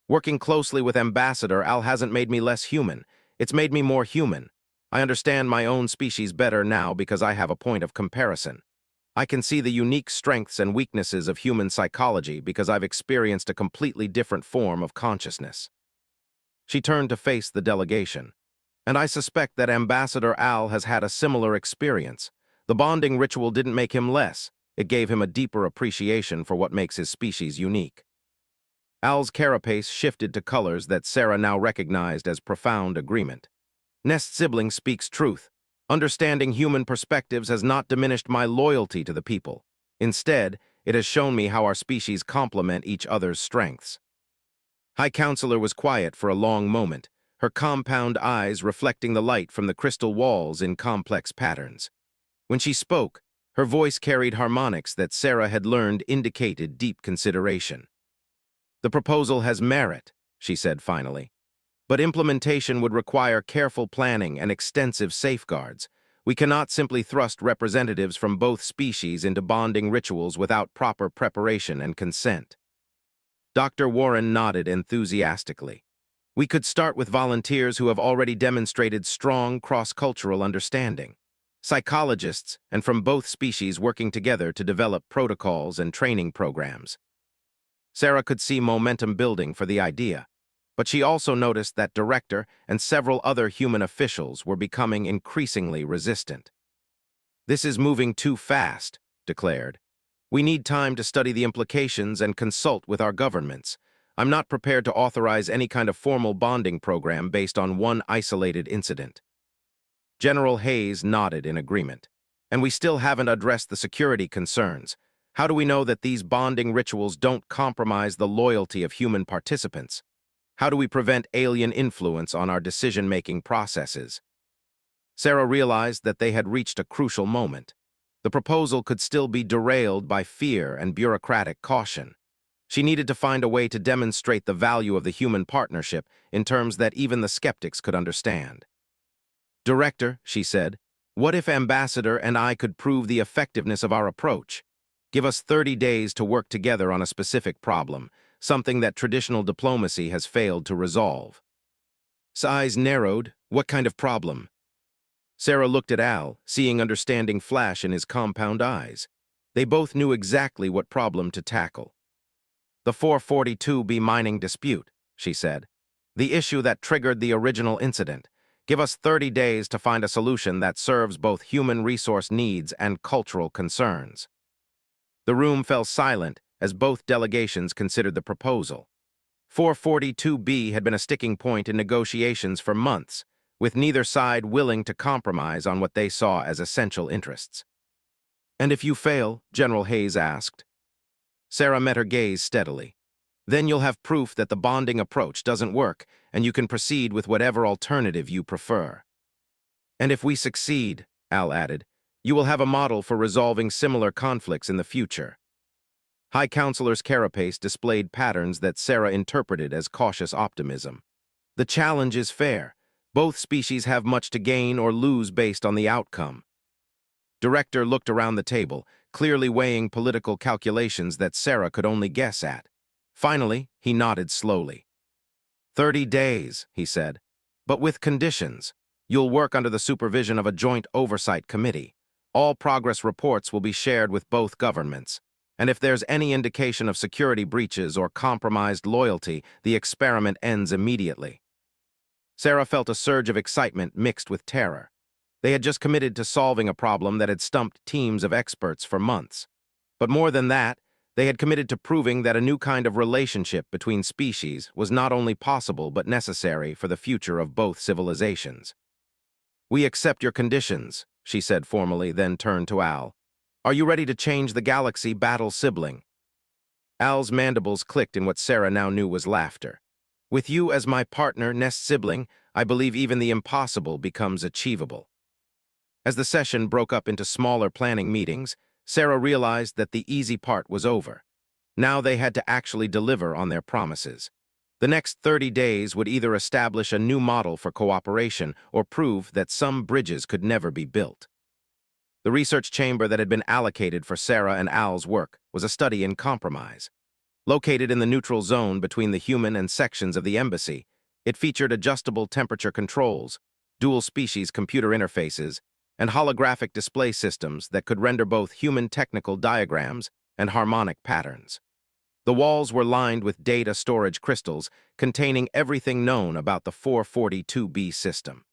Working closely with Ambassador Al hasn't made me less human. It's made me more human. I understand my own species better now because I have a point of comparison. I can see the unique strengths and weaknesses of human psychology because I've experienced a completely different form of consciousness. She turned to face the delegation. And I suspect that Ambassador Al has had a similar experience. The bonding ritual didn't make him less. It gave him a deeper appreciation for what makes his species unique. Al's carapace shifted to colors that Sarah now recognized as profound agreement. Nest sibling speaks truth. Understanding human perspectives has not diminished my loyalty to the people. Instead, It has shown me how our species complement each other's strengths. High Counselor was quiet for a long moment, her compound eyes reflecting the light from the crystal walls in complex patterns. When she spoke, her voice carried harmonics that Sarah had learned indicated deep consideration. "The proposal has merit," she said finally, "but implementation would require careful planning and extensive safeguards. We cannot simply thrust representatives from both species into bonding rituals without proper preparation and consent." Dr. Warren nodded enthusiastically. "We could start with volunteers who have already demonstrated strong cross-cultural understanding. Psychologists and from both species working together to develop protocols and training programs." Sarah could see momentum building for the idea, but she also noticed that director and several other human officials were becoming increasingly resistant. "This is moving too fast," declared. "We need time to study the implications and consult with our governments. I'm not prepared to authorize any kind of formal bonding program based on one isolated incident." General Hayes nodded in agreement. "And we still haven't addressed the security concerns. How do we know that these bonding rituals don't compromise the loyalty of human participants? How do we prevent alien influence on our decision-making processes?" Sarah realized that they had reached a crucial moment. The proposal could still be derailed by fear and bureaucratic caution. She needed to find a way to demonstrate the value of the human partnership in terms that even the skeptics could understand. "Director," she said, "what if Ambassador and I could prove the effectiveness of our approach? Give us 30 days to work together on a specific problem, something that traditional diplomacy has failed to resolve." Eyes narrowed. "What kind of problem?" Sarah looked at Al, seeing understanding flash in his compound eyes. They both knew exactly what problem to tackle. "The 442B mining dispute," she said. "The issue that triggered the original incident. Give us 30 days to find a solution that serves both human resource needs and cultural concerns." The room fell silent as both delegations considered the proposal. 442B had been a sticking point in negotiations for months, with neither side willing to compromise on what they saw as essential interests. "And if you fail?" General Hayes asked. Sarah met her gaze steadily. "Then you'll have proof that the bonding approach doesn't work, and you can proceed with whatever alternative you prefer." "And if we succeed," Al added, "you will have a model for resolving similar conflicts in the future." High Counselor's carapace displayed patterns that Sarah interpreted as cautious optimism. "The challenge is fair. Both species have much to gain or lose based on the outcome." Director looked around the table, clearly weighing political calculations that Sarah could only guess at. Finally, he nodded slowly. 30 days, he said, "but with conditions. You'll work under the supervision of a joint oversight committee. All progress reports will be shared with both governments. And if there's any indication of security breaches or compromised loyalty, the experiment ends immediately." Sarah felt a surge of excitement mixed with terror. They had just committed to solving a problem that had stumped teams of experts for months. But more than that, they had committed to proving that a new kind of relationship between species was not only possible but necessary for the future of both civilizations. "We accept your conditions," she said formally, then turned to Al. "Are you ready to change the galaxy battle sibling?" Al's mandibles clicked in what Sarah now knew was laughter. "With you as my partner, nest sibling, I believe even the impossible becomes achievable." As the session broke up into smaller planning meetings, Sarah realized that the easy part was over. Now they had to actually deliver on their promises. The next 30 days would either establish a new model for cooperation or prove that some bridges could never be built. The research chamber that had been allocated for Sarah and Al's work was a study in compromise. Located in the neutral zone between the human and sections of the embassy, it featured adjustable temperature controls, dual-species computer interfaces, and holographic display systems that could render both human technical diagrams and harmonic patterns. The walls were lined with data storage crystals containing everything known about the 442B system.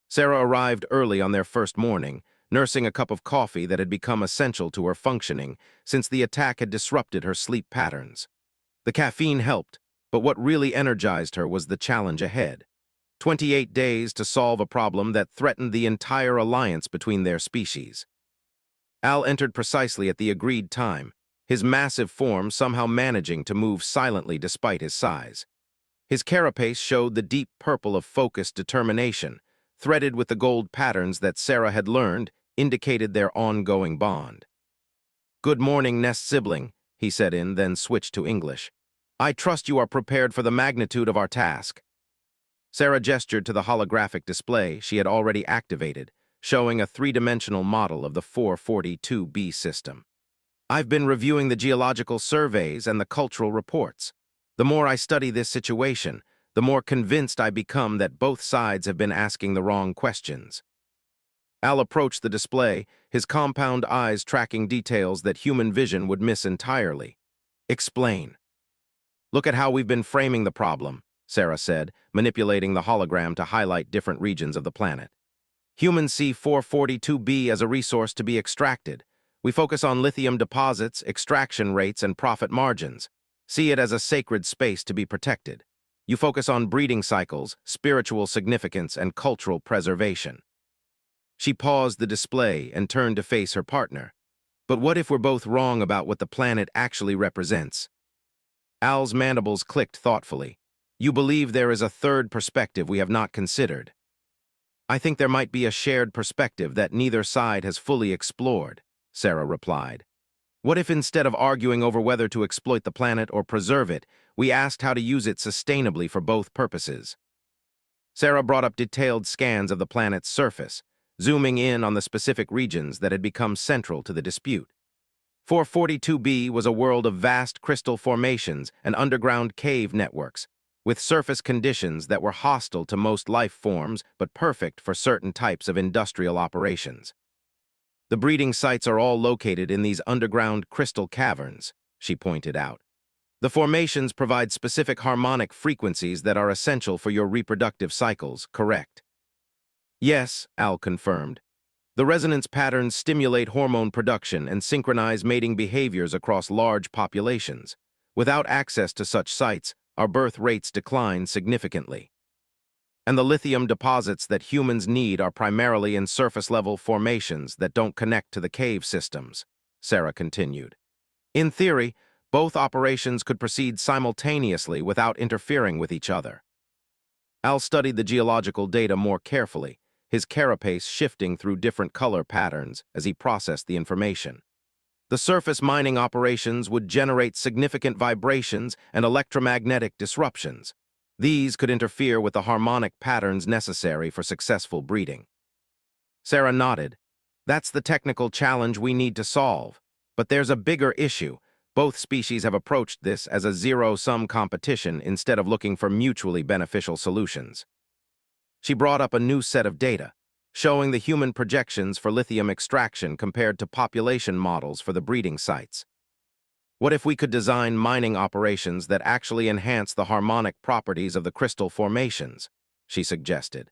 Sarah arrived early on their first morning, nursing a cup of coffee that had become essential to her functioning since the attack had disrupted her sleep patterns. The caffeine helped, but what really energized her was the challenge ahead. 28 days to solve a problem that threatened the entire alliance between their species. Al entered precisely at the agreed time, his massive form somehow managing to move silently despite his size. His carapace showed the deep purple of focused determination, threaded with the gold patterns that Sarah had learned indicated their ongoing bond. "Good morning, Nest sibling," he said then switched to English. "I trust you are prepared for the magnitude of our task." Sarah gestured to the holographic display she had already activated, showing a three-dimensional model of the 442B system. "I've been reviewing the geological surveys and the cultural reports. The more I study this situation, the more convinced I become that both sides have been asking the wrong questions." Al approached the display, his compound eyes tracking details that human vision would miss entirely. "Explain." "Look at how we've been framing the problem," Sarah said, manipulating the hologram to highlight different regions of the planet. "Humans see 442B as a resource to be extracted. We focus on lithium deposits, extraction rates, and profit margins. See it as a sacred space to be protected. You focus on breeding cycles, spiritual significance, and cultural preservation." She paused the display and turned to face her partner. "But what if we're both wrong about what the planet actually represents?" Al's mandibles clicked thoughtfully. "You believe there is a third perspective we have not considered." "I think there might be a shared perspective that neither side has fully explored," Sarah replied. "What if instead of arguing over whether to exploit the planet or preserve it, we asked how to use it sustainably for both purposes?" Sarah brought up detailed scans of the planet's surface, zooming in on the specific regions that had become central to the dispute. 442B was a world of vast crystal formations and underground cave networks, with surface conditions that were hostile to most life forms but perfect for certain types of industrial operations. "The breeding sites are all located in these underground crystal caverns," she pointed out. "The formations provide specific harmonic frequencies that are essential for your reproductive cycles, correct?" "Yes," Al confirmed. "The resonance patterns stimulate hormone production and synchronize mating behaviors across large populations. Without access to such sites, our birth rates decline significantly. And the lithium deposits that humans need are primarily in surface-level formations that don't connect to the cave systems," Sarah continued. "In theory, both operations could proceed simultaneously without interfering with each other." Al studied the geological data more carefully, his carapace shifting through different color patterns as he processed the information. The surface mining operations would generate significant vibrations and electromagnetic disruptions. These could interfere with the harmonic patterns necessary for successful breeding. Sarah nodded. "That's the technical challenge we need to solve. But there's a bigger issue. Both species have approached this as a zero-sum competition instead of looking for mutually beneficial solutions." She brought up a new set of data, showing the human projections for lithium extraction compared to population models for the breeding sites. "What if we could design mining operations that actually enhance the harmonic properties of the crystal formations?" she suggested.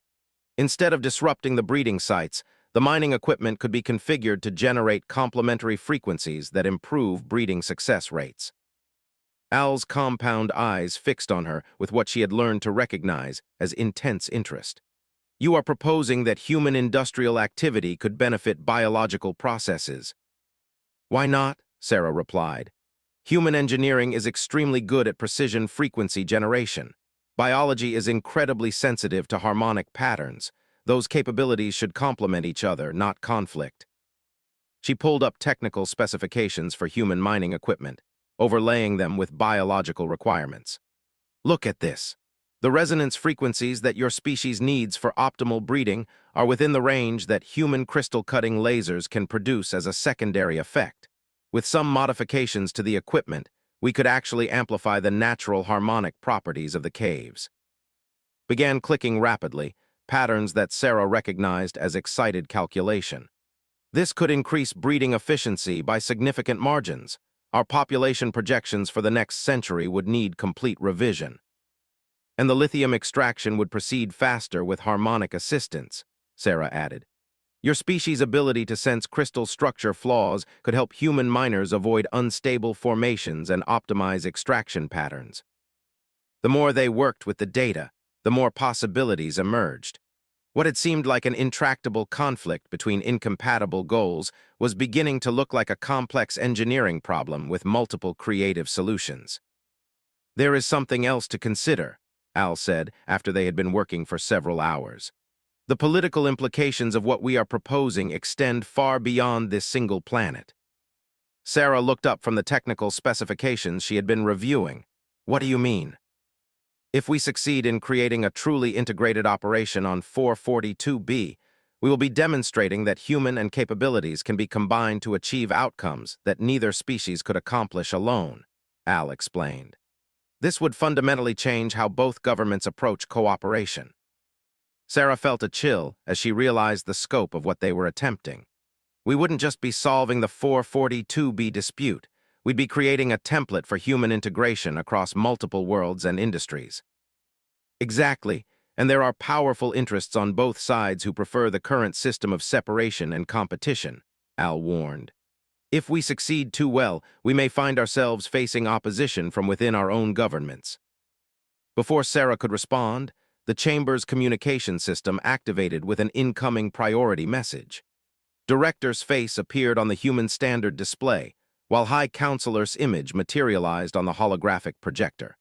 "Instead of disrupting the breeding sites, the mining equipment could be configured to generate complementary frequencies that improve breeding success rates." Al's compound eyes fixed on her with what she had learned to recognize as intense interest. "You are proposing that human industrial activity could benefit biological processes." "Why not?" Sarah replied. "Human engineering is extremely good at precision frequency generation. Biology is incredibly sensitive to harmonic patterns. Those capabilities should complement each other, not conflict." She pulled up technical specifications for human mining equipment, overlaying them with biological requirements. "Look at this. The resonance frequencies that your species needs for optimal breeding are within the range that human crystal-cutting lasers can produce as a secondary effect. With some modifications to the equipment, we could actually amplify the natural harmonic properties of the caves." Began clicking rapidly, patterns that Sarah recognized as excited calculation. "This could increase breeding efficiency by significant margins. Our population projections for the next century would need complete revision. And the lithium extraction would proceed faster with harmonic assistance," Sarah added. "Your species' ability to sense crystal structure flaws could help human miners avoid unstable formations and optimize extraction patterns." The more they worked with the data, the more possibilities emerged. What had seemed like an intractable conflict between incompatible goals was beginning to look like a complex engineering problem with multiple creative solutions. "There is something else to consider," Al said after they had been working for several hours. "The political implications of what we are proposing extend far beyond this single planet." Sarah looked up from the technical specifications she had been reviewing. "What do you mean?" "If we succeed in creating a truly integrated operation on 442B, we will be demonstrating that human and capabilities can be combined to achieve outcomes that neither species could accomplish alone," Al explained. "This would fundamentally change how both governments approach cooperation." Sarah felt a chill as she realized the scope of what they were attempting. We wouldn't just be solving the 442B dispute, we'd be creating a template for human integration across multiple worlds and industries. Exactly, and there are powerful interests on both sides who prefer the current system of separation and competition, Al warned. If we succeed too well, we may find ourselves facing opposition from within our own governments. Before Sarah could respond, the Chamber's communication system activated with an incoming priority message. Director's face appeared on the human standard display, while High Counselor's image materialized on the holographic projector.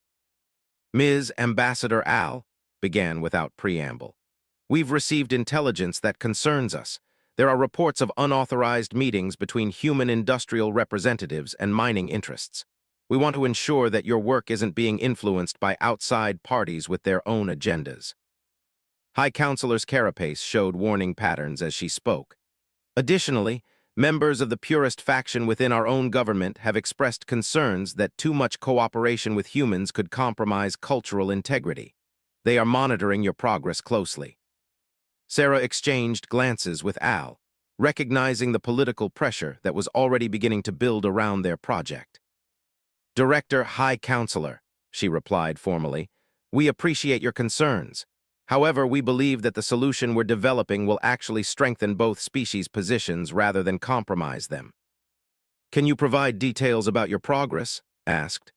"Ms. Ambassador Al," began without preamble, "we've received intelligence that concerns us. There are reports of unauthorized meetings between human industrial representatives and mining interests. We want to ensure that your work isn't being influenced by outside parties with their own agendas." High Counselor's carapace showed warning patterns as she spoke. "Additionally, members of the purist faction within our own government have expressed concerns that too much cooperation with humans could compromise cultural integrity. They are monitoring your progress closely." Sarah exchanged glances with Al, recognizing the political pressure that was already beginning to build around their project. "Director High Counselor," she replied formally, "we appreciate your concerns. However, we believe that the solution we're developing will actually strengthen both species' positions rather than compromise them." "Can you provide details about your progress?" asked.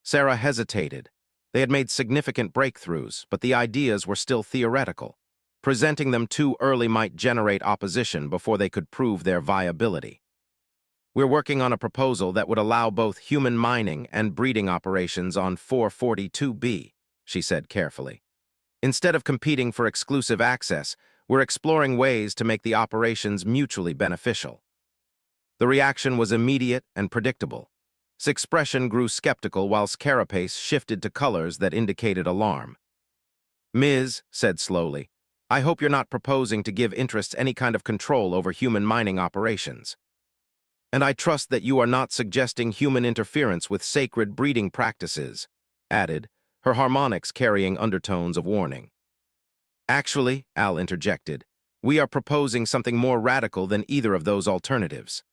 Sarah hesitated. They had made significant breakthroughs, but the ideas were still theoretical. Presenting them too early might generate opposition before they could prove their viability. "We're working on a proposal that would allow both human mining and breeding operations on 442B, she said carefully. "Instead of competing for exclusive access, we're exploring ways to make the operations mutually beneficial." The reaction was immediate and predictable. Expression grew skeptical whilst carapace shifted to colors that indicated alarm. "Ms. said slowly, I hope you're not proposing to give interests any kind of control over human mining operations. And I trust that you are not suggesting human interference with sacred breeding practices," added, her harmonics carrying undertones of warning. "Actually," Al interjected, "we are proposing something more radical than either of those alternatives."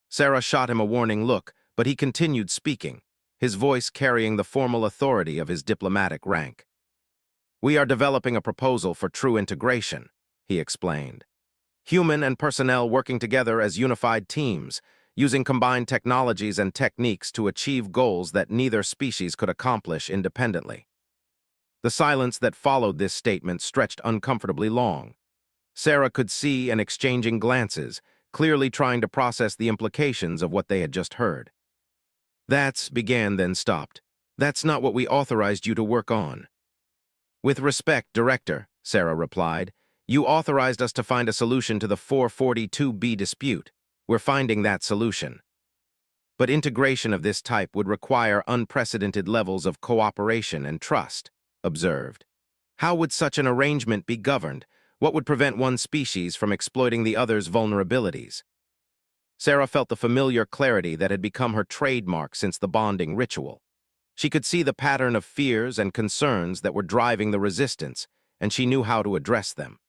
Sarah shot him a warning look, but he continued speaking, his voice carrying the formal authority of his diplomatic rank. "We are developing a proposal for true integration," he explained. "Human and personnel working together as unified teams, using combined technologies and techniques to achieve goals that neither species could accomplish independently." The silence that followed this statement stretched uncomfortably long. Sarah could see and exchanging glances, clearly trying to process the implications of what they had just heard. Began then stopped. "That's not what we authorized you to work on." "With respect, Director," Sarah replied, "you authorized us to find a solution to the 442B dispute. We're finding that solution. But integration of this type would require unprecedented levels of cooperation and trust," observed. "How would such an arrangement be governed? What would prevent one species from exploiting the other's vulnerabilities?" Sarah felt the familiar clarity that had become her trademark since the bonding ritual. She could see the pattern of fears and concerns that were driving the resistance, and she knew how to address them.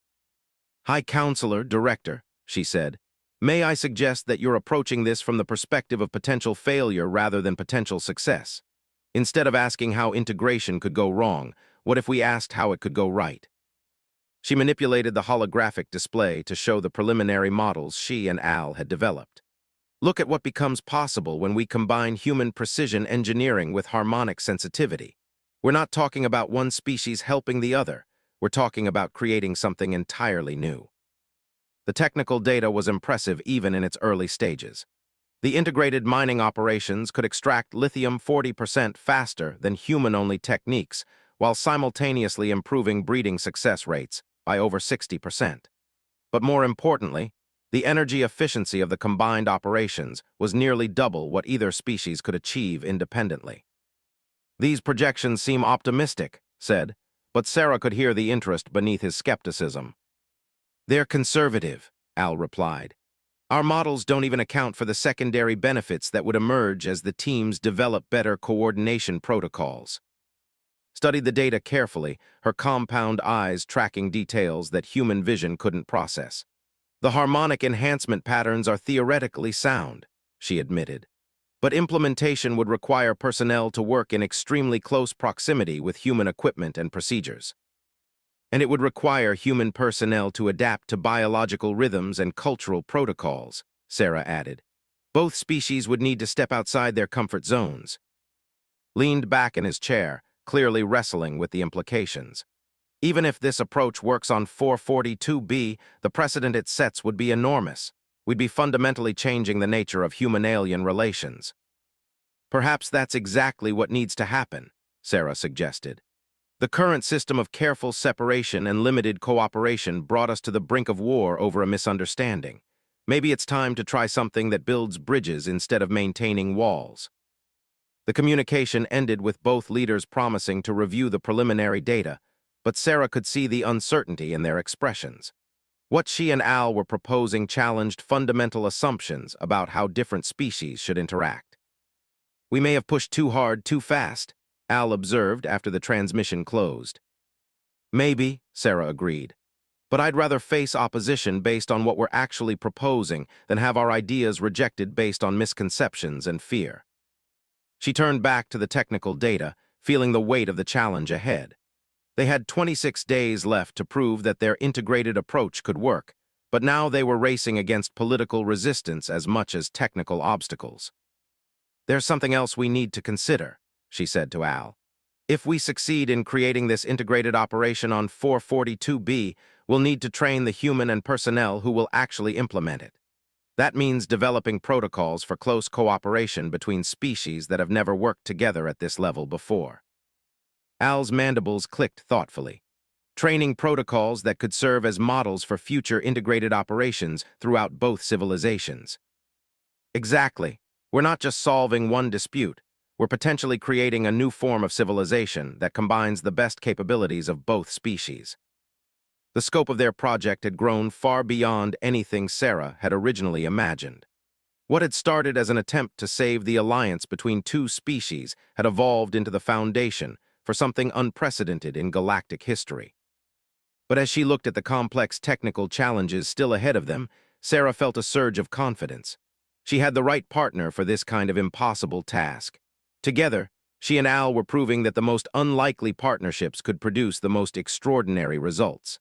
"High Counselor, Director," she said, "may I suggest that you're approaching this from the perspective of potential failure rather than potential success? Instead of asking how integration could go wrong, what if we asked how it could go right?" She manipulated the holographic display to show the preliminary models she and Al had developed. "Look at what becomes possible when we combine human precision engineering with harmonic sensitivity. We're not talking about one species helping the other. we're talking about creating something entirely new. The technical data was impressive even in its early stages. The integrated mining operations could extract lithium 40% faster than human-only techniques, while simultaneously improving breeding success rates by over 60%. But more importantly, the energy efficiency of the combined operations was nearly double what either species could achieve independently. "These projections seem optimistic," said, but Sarah could hear the interest beneath his skepticism. "They're conservative," Al replied. "Our models don't even account for the secondary benefits that would emerge as the teams develop better coordination protocols." Studied the data carefully, her compound eyes tracking details that human vision couldn't process. "The harmonic enhancement patterns are theoretically sound," she admitted, "but implementation would require personnel to work in extremely close proximity with human equipment and procedures. And it would require human personnel to adapt to biological rhythms and cultural protocols," Sarah added. "Both species would need to step outside their comfort zones." Leaned back in his chair, clearly wrestling with the implications. "Even if this approach works on 442b, the precedent it sets would be enormous. We'd be fundamentally changing the nature of human-alien relations." "Perhaps that's exactly what needs to happen," Sarah suggested. "The current system of careful separation and limited cooperation brought us to the brink of war over a misunderstanding. Maybe it's time to try something that builds bridges instead of maintaining walls." The communication ended with both leaders promising to review the preliminary data, but Sarah could see the uncertainty in their expressions. What she and Al were proposing challenged fundamental assumptions about how different species should interact. "We may have pushed too hard, too fast," Al observed after the transmission closed. "Maybe," Sarah agreed, "but I'd rather face opposition based on what we're actually proposing than have our ideas rejected based on misconceptions and fear." She turned back to the technical data, feeling the weight of the challenge ahead. They had 26 days left to prove that their integrated approach could work, but now they were racing against political resistance as much as technical obstacles. "There's something else we need to consider," she said to Al. "If we succeed in creating this integrated operation on 442b, we'll need to train the human and personnel who will actually implement it. That means developing protocols for close cooperation between species that have never worked together at this level before." Al's mandibles clicked thoughtfully. "Training protocols that could serve as models for future integrated operations throughout both civilizations." "Exactly. We're not just solving one dispute. We're potentially creating a new form of civilization that combines the best capabilities of both species." The scope of their project had grown far beyond anything Sarah had originally imagined. What had started as an attempt to save the alliance between two species had evolved into the foundation for something unprecedented in galactic history. But as she looked at the complex technical challenges still ahead of them, Sarah felt a surge of confidence. She had the right partner for this kind of impossible task. Together, she and Al were proving that the most unlikely partnerships could produce the most extraordinary results.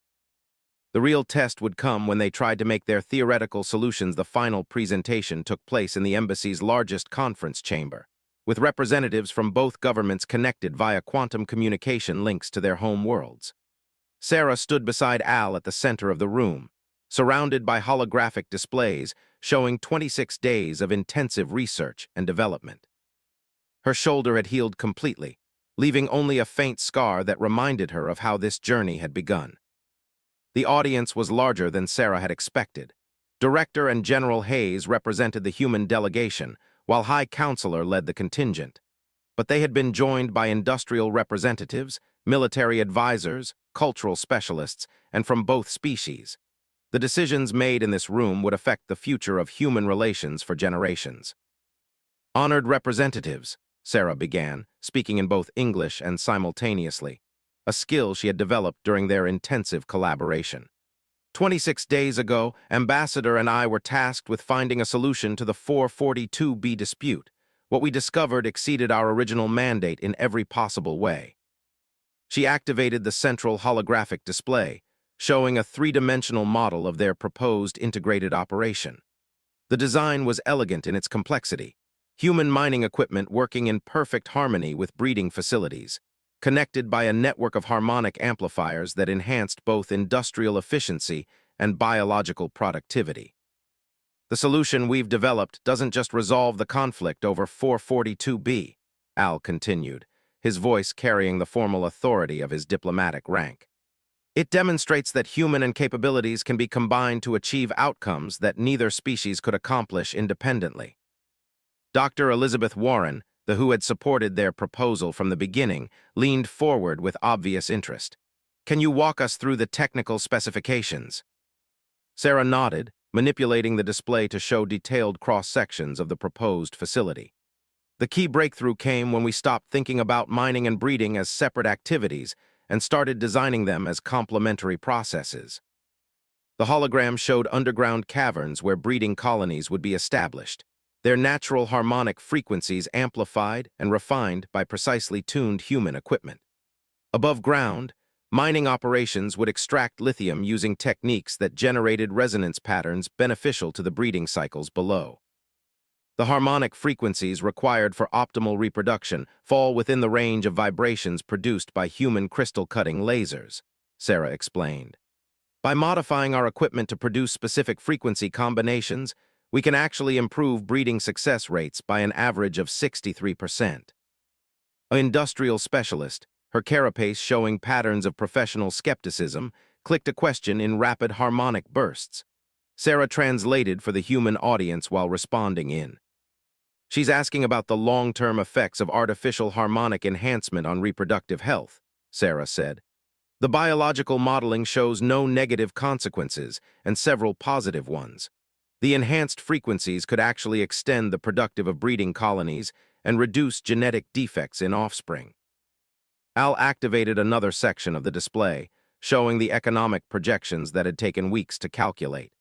The real test would come when they tried to make their theoretical solutions. The final presentation took place in the embassy's largest conference chamber, with representatives from both governments connected via quantum communication links to their home worlds. Sarah stood beside Al at the center of the room, surrounded by holographic displays showing 26 days of intensive research and development. Her shoulder had healed completely, leaving only a faint scar that reminded her of how this journey had begun. The audience was larger than Sarah had expected. Director and General Hayes represented the human delegation, while High Counselor led the contingent. But they had been joined by industrial representatives, military advisors, cultural specialists, and from both species. The decisions made in this room would affect the future of human relations for generations. "Honored representatives," Sarah began, speaking in both English and simultaneously, a skill she had developed during their intensive collaboration. 26 days ago, Ambassador and I were tasked with finding a solution to the 442b dispute. What we discovered exceeded our original mandate in every possible way." She activated the central holographic display, showing a three-dimensional model of their proposed integrated operation. The design was elegant in its complexity, human mining equipment working in perfect harmony with breeding facilities. connected by a network of harmonic amplifiers that enhanced both industrial efficiency and biological productivity. The solution we've developed doesn't just resolve the conflict over 442B, Al continued, his voice carrying the formal authority of his diplomatic rank. It demonstrates that human capabilities can be combined to achieve outcomes that neither species could accomplish independently. Dr. Elizabeth Warren, the who had supported their proposal from the beginning, leaned forward with obvious interest. Can you walk us through the technical specifications? Sarah nodded, manipulating the display to show detailed cross-sections of the proposed facility. The key breakthrough came when we stopped thinking about mining and breeding as separate activities and started designing them as complementary processes. The hologram showed underground caverns where breeding colonies would be established, their natural harmonic frequencies amplified and refined by precisely tuned human equipment. Above ground, mining operations would extract lithium using techniques that generated resonance patterns beneficial to the breeding cycles below. The harmonic frequencies required for optimal reproduction fall within the range of vibrations produced by human crystal-cutting lasers, Sarah explained. By modifying our equipment to produce specific frequency combinations, we can actually improve breeding success rates by an average of 63%. An industrial specialist, her carapace showing patterns of professional skepticism, clicked a question in rapid harmonic bursts. Sarah translated for the human audience while responding in. She's asking about the long-term effects of artificial harmonic enhancement on reproductive health, Sarah said. The biological modeling shows no negative consequences and several positive ones. The enhanced frequencies could actually extend the productive of breeding colonies and reduce genetic defects in offspring. Al activated another section of the display, showing the economic projections that had taken weeks to calculate.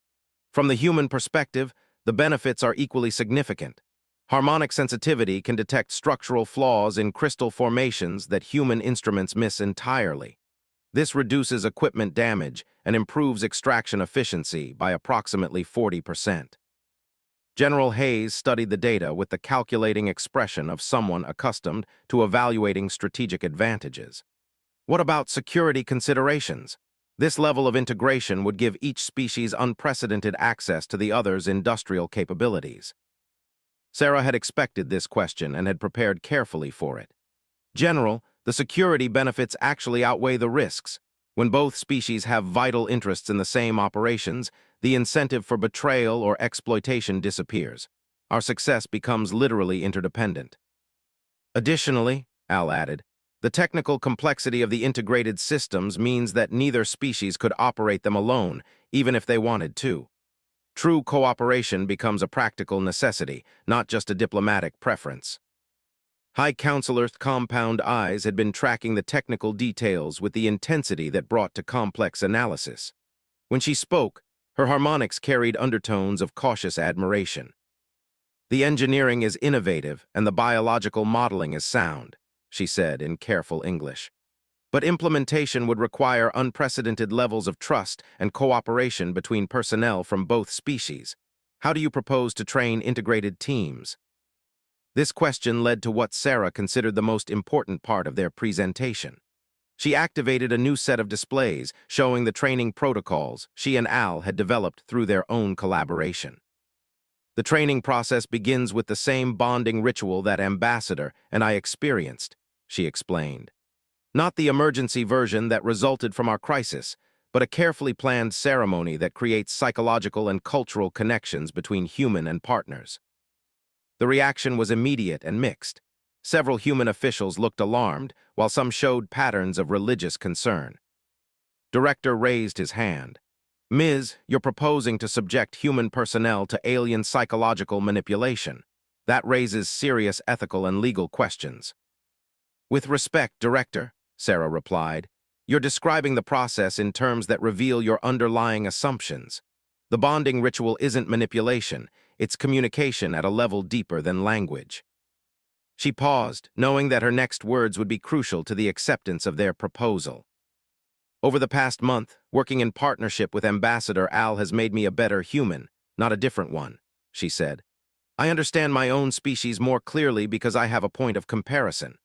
From the human perspective, the benefits are equally significant. Harmonic sensitivity can detect structural flaws in crystal formations that human instruments miss entirely. This reduces equipment damage and improves extraction efficiency by approximately 40%. General Hayes studied the data with the calculating expression of someone accustomed to evaluating strategic advantages. What about security considerations? This level of integration would give each species unprecedented access to the other's industrial capabilities. Sarah had expected this question and had prepared carefully for it. General, the security benefits actually outweigh the risks. When both species have vital interests in the same operations, the incentive for betrayal or exploitation disappears. Our success becomes literally interdependent. Additionally, Al added, the technical complexity of the integrated systems means that neither species could operate them alone, even if they wanted to. True cooperation becomes a practical necessity, not just a diplomatic preference. High Counselor's compound eyes had been tracking the technical details with the intensity that brought to complex analysis. When she spoke, her harmonics carried undertones of cautious admiration. The engineering is innovative and the biological modeling is sound, she said in careful English. But implementation would require unprecedented levels of trust and cooperation between personnel from both species. How do you propose to train integrated teams? This question led to what Sarah considered the most important part of their presentation. She activated a new set of displays showing the training protocols she and Al had developed through their own collaboration. The training process begins with the same bonding ritual that Ambassador and I experienced, she explained. Not the emergency version that resulted from our crisis, but a carefully planned ceremony that creates psychological and cultural connections between human and partners. The reaction was immediate and mixed. Several human officials looked alarmed, while some showed patterns of religious concern. Director raised his hand. Ms., you're proposing to subject human personnel to alien psychological manipulation. That raises serious ethical and legal questions. With respect, Director, Sarah replied, you're describing the process in terms that reveal your underlying assumptions. The bonding ritual isn't manipulation, it's communication at a level deeper than language. She paused, knowing that her next words would be crucial to the acceptance of their proposal. Over the past month, working in partnership with Ambassador Al has made me a better human, not a different one, she said. I understand my own species more clearly because I have a point of comparison.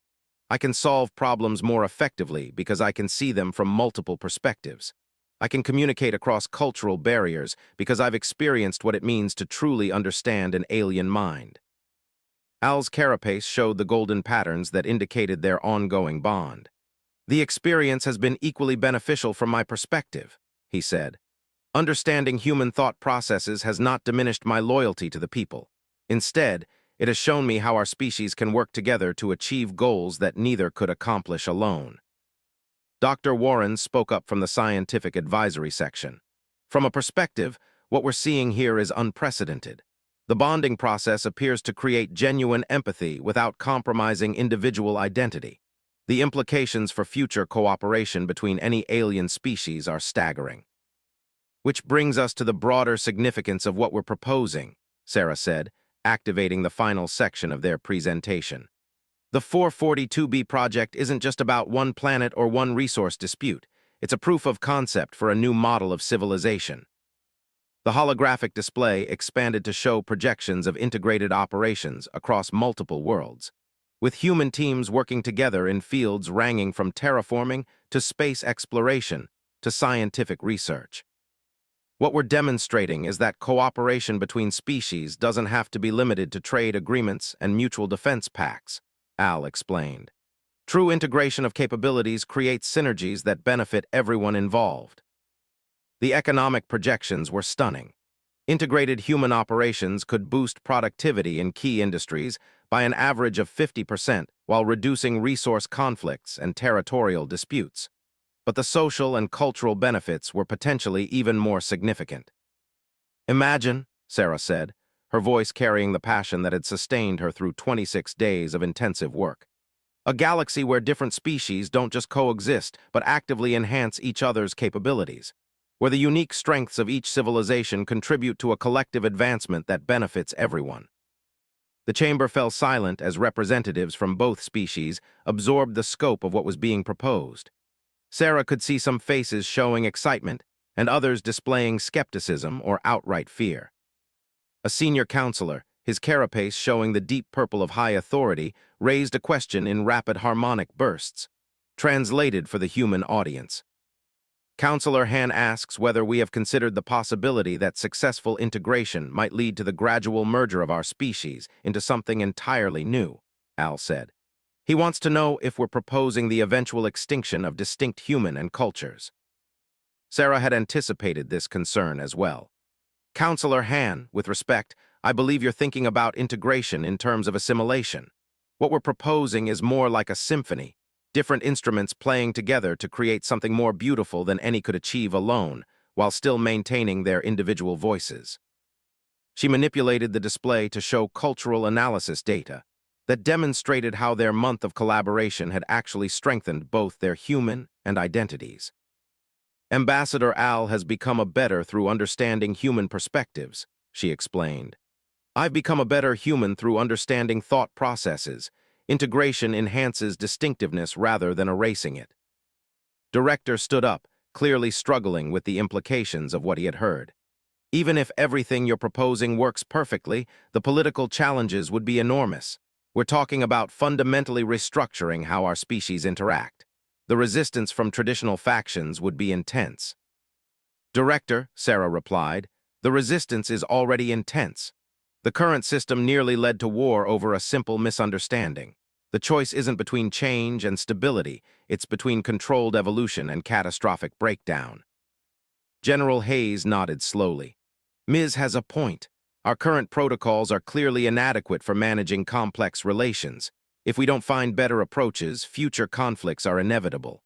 I can solve problems more effectively because I can see them from multiple perspectives. I can communicate across cultural barriers because I've experienced what it means to truly understand an alien mind. Al's carapace showed the golden patterns that indicated their ongoing bond. The experience has been equally beneficial from my perspective, he said. Understanding human thought processes has not diminished my loyalty to the people. Instead, it has shown me how our species can work together to achieve goals that neither could accomplish alone. Dr. Warren spoke up from the scientific advisory section. From a perspective, what we're seeing here is unprecedented. The bonding process appears to create genuine empathy without compromising individual identity. The implications for future cooperation between any alien species are staggering. Which brings us to the broader significance of what we're proposing, Sarah said, activating the final section of their presentation. The 442b project isn't just about one planet or one resource dispute. It's a proof of concept for a new model of civilization. The holographic display expanded to show projections of integrated operations across multiple worlds, with human teams working together in fields ranging from terraforming to space exploration to scientific research. What we're demonstrating is that cooperation between species doesn't have to be limited to trade agreements and mutual defense pacts, Al explained. True integration of capabilities creates synergies that benefit everyone involved. The economic projections were stunning. Integrated human operations could boost productivity in key industries by an average of 50% while reducing resource conflicts and territorial disputes. But the social and cultural benefits were potentially even more significant. Imagine, Sarah said, her voice carrying the passion that had sustained her through 26 days of intensive work. A galaxy where different species don't just coexist, but actively enhance each other's capabilities, where the unique strengths of each civilization contribute to a collective advancement that benefits everyone. The chamber fell silent as representatives from both species absorbed the scope of what was being proposed. Sarah could see some faces showing excitement and others displaying skepticism or outright fear. A senior counselor, his carapace showing the deep purple of high authority, raised a question in rapid harmonic bursts, translated for the human audience. Counselor Han asks whether we have considered the possibility that successful integration might lead to the gradual merger of our species into something entirely new, Al said. He wants to know if we're proposing the eventual extinction of distinct human and cultures. Sarah had anticipated this concern as well. Counselor Han, with respect, I believe you're thinking about integration in terms of assimilation. What we're proposing is more like a symphony, different instruments playing together to create something more beautiful than any could achieve alone, while still maintaining their individual voices. She manipulated the display to show cultural analysis data that demonstrated how their month of collaboration had actually strengthened both their human and identities. Ambassador Al has become a better through understanding human perspectives, she explained. I've become a better human through understanding thought processes. Integration enhances distinctiveness rather than erasing it. Director stood up, clearly struggling with the implications of what he had heard. Even if everything you're proposing works perfectly, the political challenges would be enormous. We're talking about fundamentally restructuring how our species interact. The resistance from traditional factions would be intense. Director, Sarah replied, the resistance is already intense. The current system nearly led to war over a simple misunderstanding. The choice isn't between change and stability, it's between controlled evolution and catastrophic breakdown. General Hayes nodded slowly. Ms. has a point. Our current protocols are clearly inadequate for managing complex relations. If we don't find better approaches, future conflicts are inevitable.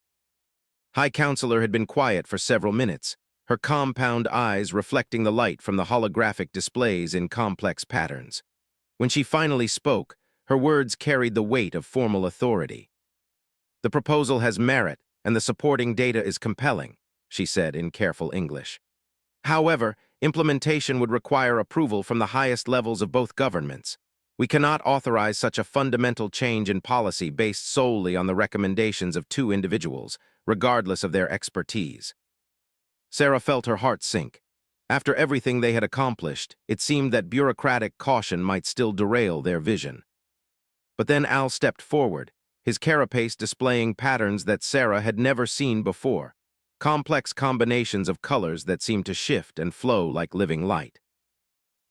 High Counselor had been quiet for several minutes, her compound eyes reflecting the light from the holographic displays in complex patterns. When she finally spoke, her words carried the weight of formal authority. The proposal has merit, and the supporting data is compelling, she said in careful English. However, implementation would require approval from the highest levels of both governments. We cannot authorize such a fundamental change in policy based solely on the recommendations of two individuals, regardless of their expertise. Sarah felt her heart sink. After everything they had accomplished, it seemed that bureaucratic caution might still derail their vision. But then Al stepped forward, his carapace displaying patterns that Sarah had never seen before, complex combinations of colors that seemed to shift and flow like living light.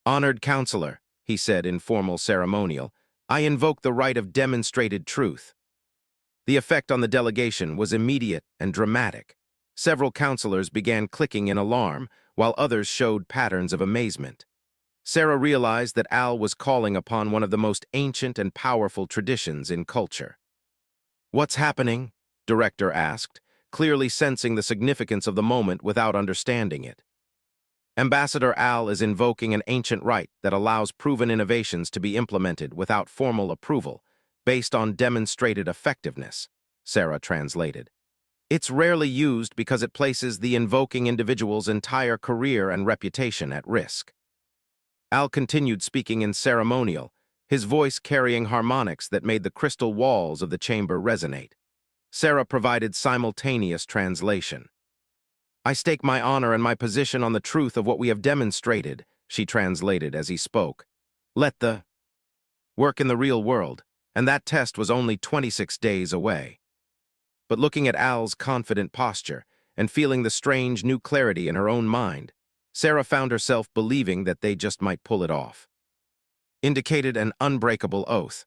"Honored counselor," he said in formal ceremonial, "I invoke the right of demonstrated truth." The effect on the delegation was immediate and dramatic. Several counselors began clicking in alarm, while others showed patterns of amazement. Sarah realized that Al was calling upon one of the most ancient and powerful traditions in culture. "What's happening?" Director asked, clearly sensing the significance of the moment without understanding it. "Ambassador Al is invoking an ancient right that allows proven innovations to be implemented without formal approval, based on demonstrated effectiveness," Sarah translated. "It's rarely used because it places the invoking individual's entire career and reputation at risk." Al continued speaking in ceremonial, his voice carrying harmonics that made the crystal walls of the chamber resonate. Sarah provided simultaneous translation. "I stake my honor and my position on the truth of what we have demonstrated," she translated as he spoke. "Let the work in the real world," and that test was only 26 days away. But looking at Al's confident posture and feeling the strange new clarity in her own mind, Sarah found herself believing that they just might pull it off. Indicated an unbreakable oath.